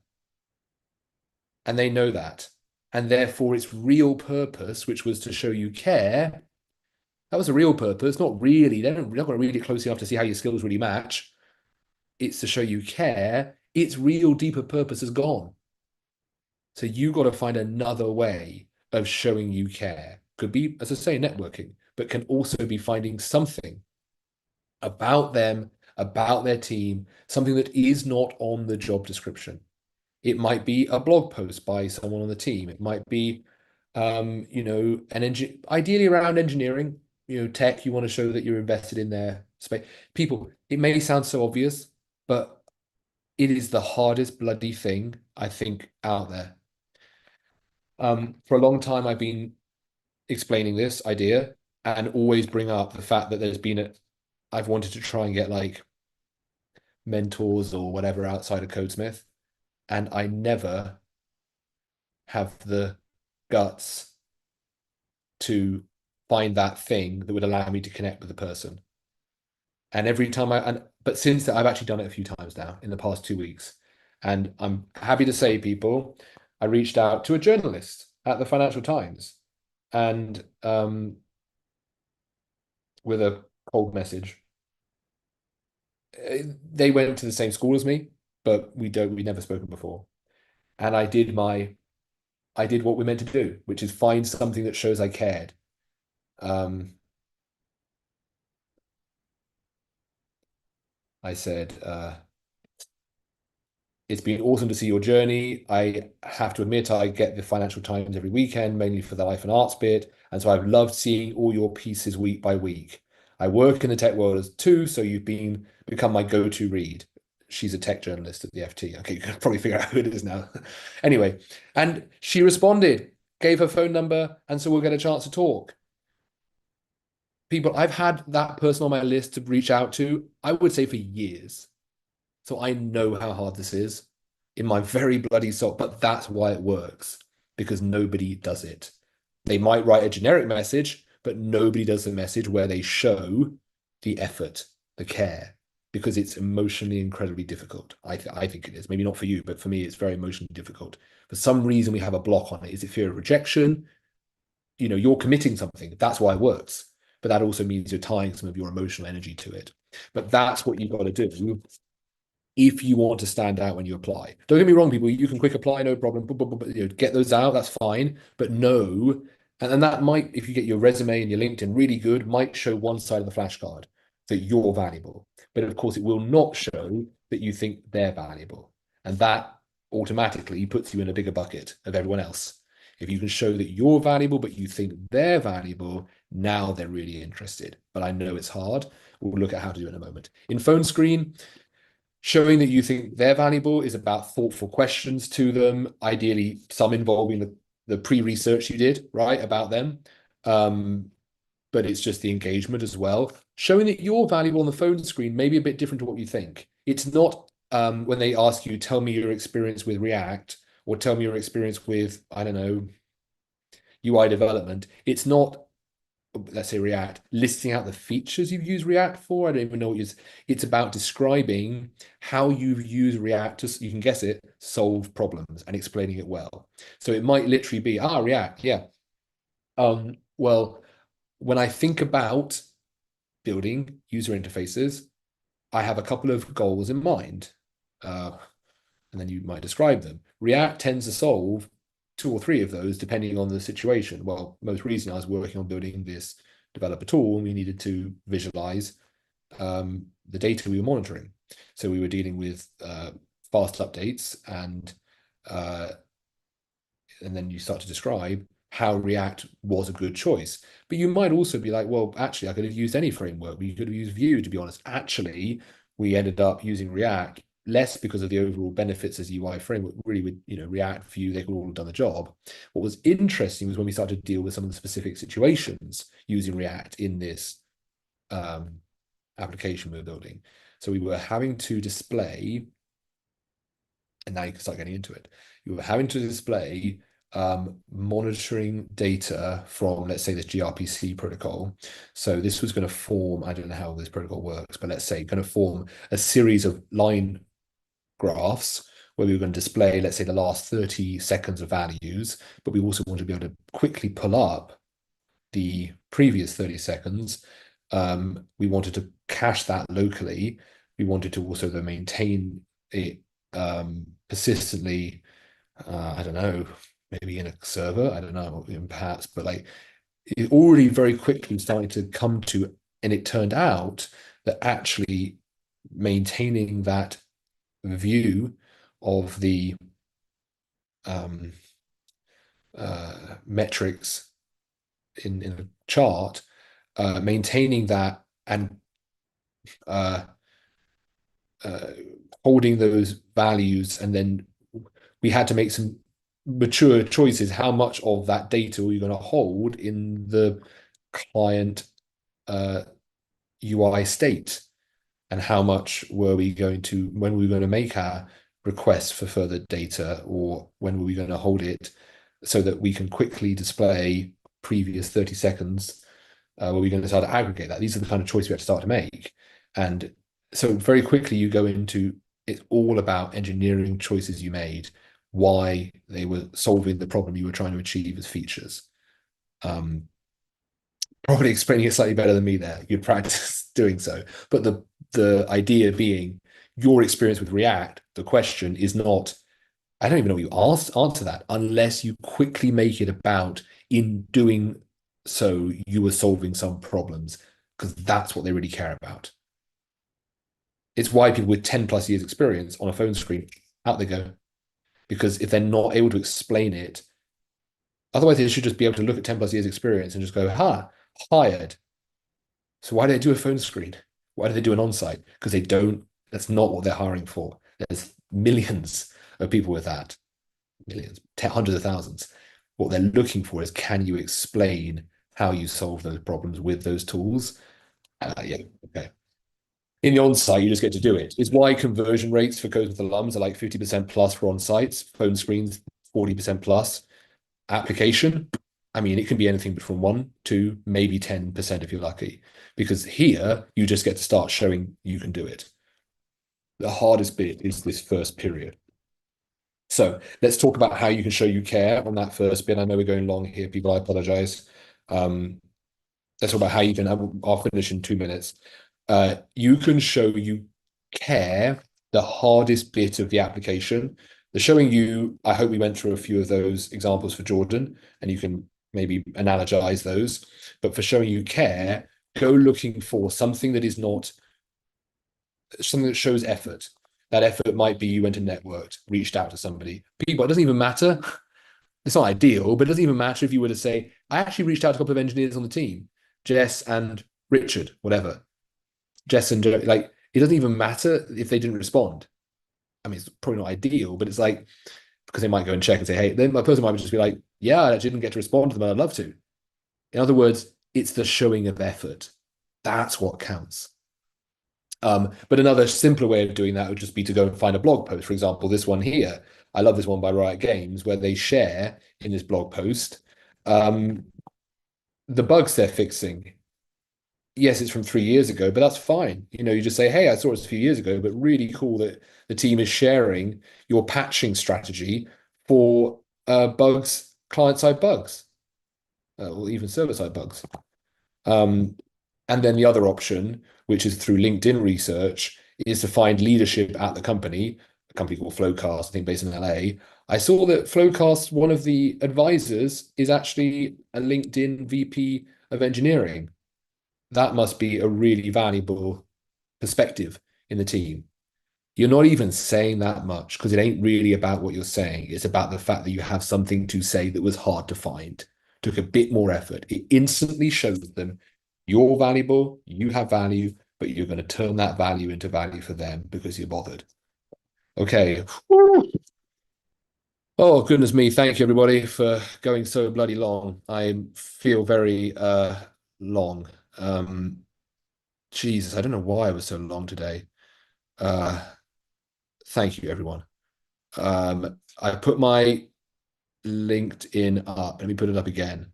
And they know that. And therefore, its real purpose, which was to show you care, that was a real purpose. Not really. They're not going to read it closely enough to see how your skills really match. It's to show you care. Its real deeper purpose is gone. So you got to find another way of showing you care. Could be, as I say, networking, but can also be finding something about them, about their team, something that is not on the job description. It might be a blog post by someone on the team. It might be, ideally around engineering, tech. You want to show that you're invested in their space. People, it may sound so obvious, but it is the hardest bloody thing I think out there. For a long time, I've been explaining this idea and always bring up the fact that I've wanted to try and get like mentors or whatever outside of Codesmith, and I never have the guts to find that thing that would allow me to connect with the person. And every time but since that, I've actually done it a few times now in the past 2 weeks. And I'm happy to say, people, I reached out to a journalist at the Financial Times and with a cold message. They went to the same school as me, but we never spoken before. And I did what we're meant to do, which is find something that shows I cared. I said, it's been awesome to see your journey. I have to admit, I get the Financial Times every weekend, mainly for the life and arts bit. And so I've loved seeing all your pieces week by week. I work in the tech world too, so you've become my go-to read. She's a tech journalist at the FT. Okay, you can probably figure out who it is now. Anyway, and she responded, gave her phone number, and so we'll get a chance to talk. people, I've had that person on my list to reach out to, I would say for years. So I know how hard this is in my very bloody soul, but that's why it works, because nobody does it. They might write a generic message, but nobody does the message where they show the effort, the care, because it's emotionally incredibly difficult. I think it is. Maybe not for you, but for me, it's very emotionally difficult. For some reason, we have a block on it. Is it fear of rejection? You're committing something. That's why it works. But that also means you're tying some of your emotional energy to it. But that's what you've got to do if you want to stand out when you apply. Don't get me wrong, people, you can quick apply, no problem. Get those out, that's fine. But no, and that might, if you get your resume and your LinkedIn really good, might show one side of the flashcard that you're valuable. But of course, it will not show that you think they're valuable. And that automatically puts you in a bigger bucket of everyone else. If you can show that you're valuable, but you think they're valuable, now they're really interested. But I know it's hard. We'll look at how to do it in a moment. In phone screen, showing that you think they're valuable is about thoughtful questions to them, ideally some involving the pre-research you did, right, about them. But it's just the engagement as well. Showing that you're valuable on the phone screen may be a bit different to what you think. It's not when they ask you, tell me your experience with React, or tell me your experience with, I don't know, UI development. It's not, let's say, React, listing out the features you've used React for. I don't even know what it's about describing how you've used React to, you can guess it, solve problems and explaining it well. So it might literally be, React, yeah. Well, when I think about building user interfaces, I have a couple of goals in mind. And then you might describe them. React tends to solve two or three of those depending on the situation. Well, most recently I was working on building this developer tool and we needed to visualize the data we were monitoring. So we were dealing with fast updates and then you start to describe how React was a good choice. But you might also be like, well, actually, I could have used any framework. We could have used Vue, to be honest. Actually, we ended up using React less because of the overall benefits as UI framework. Really, with React, Vue, they could all have done the job. What was interesting was when we started to deal with some of the specific situations using React in this application we were building. So we were having to display, and now you can start getting into it. You were having to display monitoring data from, let's say, this gRPC protocol. So this was going to form, I don't know how this protocol works, but let's say going to form a series of line graphs where we were going to display, let's say, the last 30 seconds of values, but we also want to be able to quickly pull up the previous 30 seconds. We wanted to cache that locally. We wanted to also then maintain it persistently, I don't know, maybe in a server, I don't know, perhaps, but like it already very quickly started to come to, and it turned out that actually maintaining that view of the metrics in a chart, maintaining that and holding those values, and then we had to make some mature choices. How much of that data are you going to hold in the client UI state? And how much were we going to, when were we going to make our request for further data, or when were we going to hold it so that we can quickly display previous 30 seconds? Were we going to start to aggregate that? These are the kind of choices we have to start to make. And so very quickly you go into, it's all about engineering choices you made, why they were solving the problem you were trying to achieve as features. Probably explaining it slightly better than me there. You'd practice doing so. But the idea being your experience with React, the question is not, I don't even know what you answer that unless you quickly make it about, in doing so, you were solving some problems, because that's what they really care about. It's why people with 10 plus years experience on a phone screen, out they go. Because if they're not able to explain it, otherwise they should just be able to look at 10 plus years experience and just go, hired. So why do they do a phone screen? Why do they do an on-site? Because they don't, that's not what they're hiring for. There's millions of people with that, millions, hundreds of thousands. What they're looking for is, can you explain how you solve those problems with those tools. Yeah, okay. In the on-site, you just get to do it. It's why conversion rates for Codesmith alums are like 50% plus for on-sites, phone screens 40% plus. Application, I mean, it can be anything from 1 to maybe 10% if you're lucky. Because here, you just get to start showing you can do it. The hardest bit is this first period. So let's talk about how you can show you care on that first bit. I know we're going long here, people. I apologize. Let's talk about how you can. I'll finish in 2 minutes. You can show you care, the hardest bit of the application. The showing you, I hope we went through a few of those examples for Jordan, and you can maybe analogize those. But for showing you care, go looking for something that is not something that shows effort. That effort might be you went and networked, reached out to somebody. People, it doesn't even matter. It's not ideal, but it doesn't even matter if you were to say, I actually reached out to a couple of engineers on the team, Jess and Richard, whatever. Jess and like, it doesn't even matter if they didn't respond. I mean, it's probably not ideal, but it's like, because they might go and check and say, hey, then my person might just be like, yeah, I actually didn't get to respond to them, I'd love to. In other words, it's the showing of effort. That's what counts. But another simpler way of doing that would just be to go and find a blog post. For example, this one here. I love this one by Riot Games, where they share in this blog post the bugs they're fixing. Yes, it's from 3 years ago, but that's fine. You just say, hey, I saw it a few years ago, but really cool that the team is sharing your patching strategy for bugs, client-side bugs, or even server-side bugs. And then the other option, which is through LinkedIn research, is to find leadership at the company, a company called Flowcast, I think based in LA. I saw that Flowcast, one of the advisors, is actually a LinkedIn VP of engineering. That must be a really valuable perspective in the team. You're not even saying that much because it ain't really about what you're saying. It's about the fact that you have something to say that was hard to find, took a bit more effort. It instantly shows them you're valuable, you have value, but you're going to turn that value into value for them because you're bothered. Okay. Oh, goodness me. Thank you, everybody, for going so bloody long. I feel very long. Jesus, I don't know why I was so long today. Thank you, everyone. I put my LinkedIn up. Let me put it up again.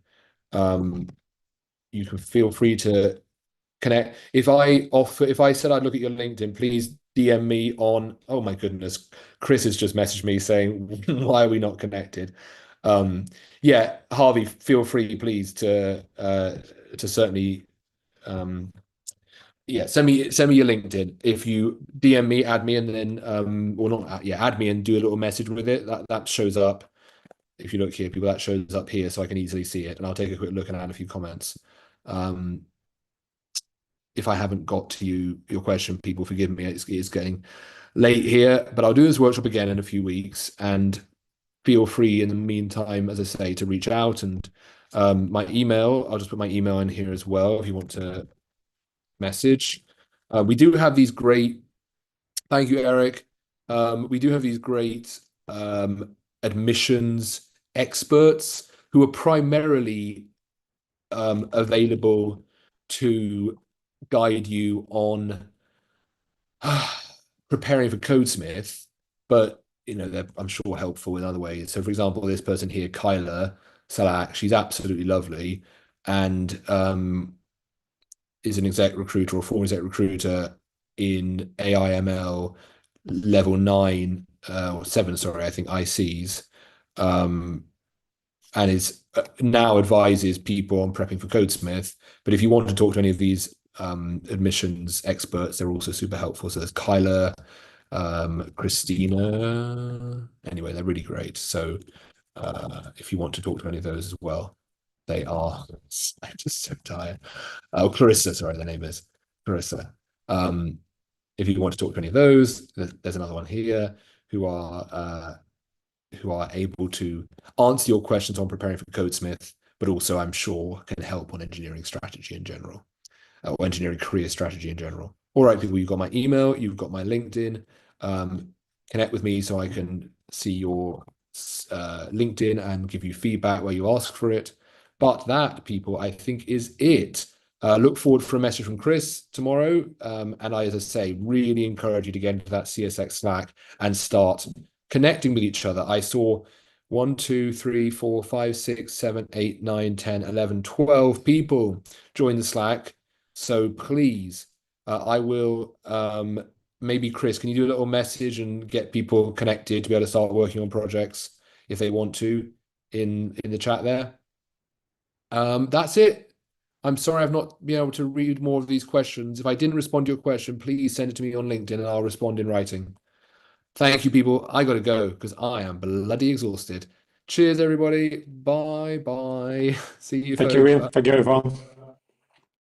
You can feel free to connect. If I said I'd look at your LinkedIn, please DM me on, oh my goodness, Chris has just messaged me saying, why are we not connected? Yeah, Harvey, feel free, please, to certainly yeah, send me your LinkedIn. If you DM me, add me, and then or not, yeah, add me and do a little message with it. That shows up. If you look here, people, that shows up here, so I can easily see it, and I'll take a quick look and add a few comments. If I haven't got to your question, people, forgive me. It's getting late here, but I'll do this workshop again in a few weeks, and feel free in the meantime, as I say, to reach out. And my email, I'll just put my email in here as well if you want to message. We do have these great, thank you, Eric. We do have these great admissions experts who are primarily available to guide you on preparing for Codesmith, but they're, I'm sure, helpful in other ways. So, for example, this person here, Kyla Salak, she's absolutely lovely, and is an exec recruiter or former exec recruiter in AIML level 9 or 7, sorry, I think ICs, and is now advises people on prepping for Codesmith. But if you want to talk to any of these admissions experts, they're also super helpful. So there's Kyla, Christina. Anyway, they're really great. So if you want to talk to any of those as well, they are. I'm just so tired. Oh, Clarissa, sorry, their name is Clarissa. If you want to talk to any of those, there's another one here who are able to answer your questions on preparing for Codesmith, but also I'm sure can help on engineering strategy in general, or engineering career strategy in general. All right, people, you've got my email, you've got my LinkedIn. Connect with me so I can see your LinkedIn and give you feedback where you ask for it. But that, people, I think is it. Look forward for a message from Chris tomorrow. And I, as I say, really encourage you to get into that CSX Slack and start connecting with each other. I saw 1, 2, 3, 4, 5, 6, 7, 8, 9, 10, 11, 12 people join the Slack. So please, I will maybe Chris, can you do a little message and get people connected to be able to start working on projects if they want to in the chat there? That's it. I'm sorry I've not been able to read more of these questions. If I didn't respond to your question, please send it to me on LinkedIn and I'll respond in writing. Thank you, people. I got to go because I am bloody exhausted. Cheers, everybody. Bye bye. See you, Thank you, folks. Will. Thank you, everyone.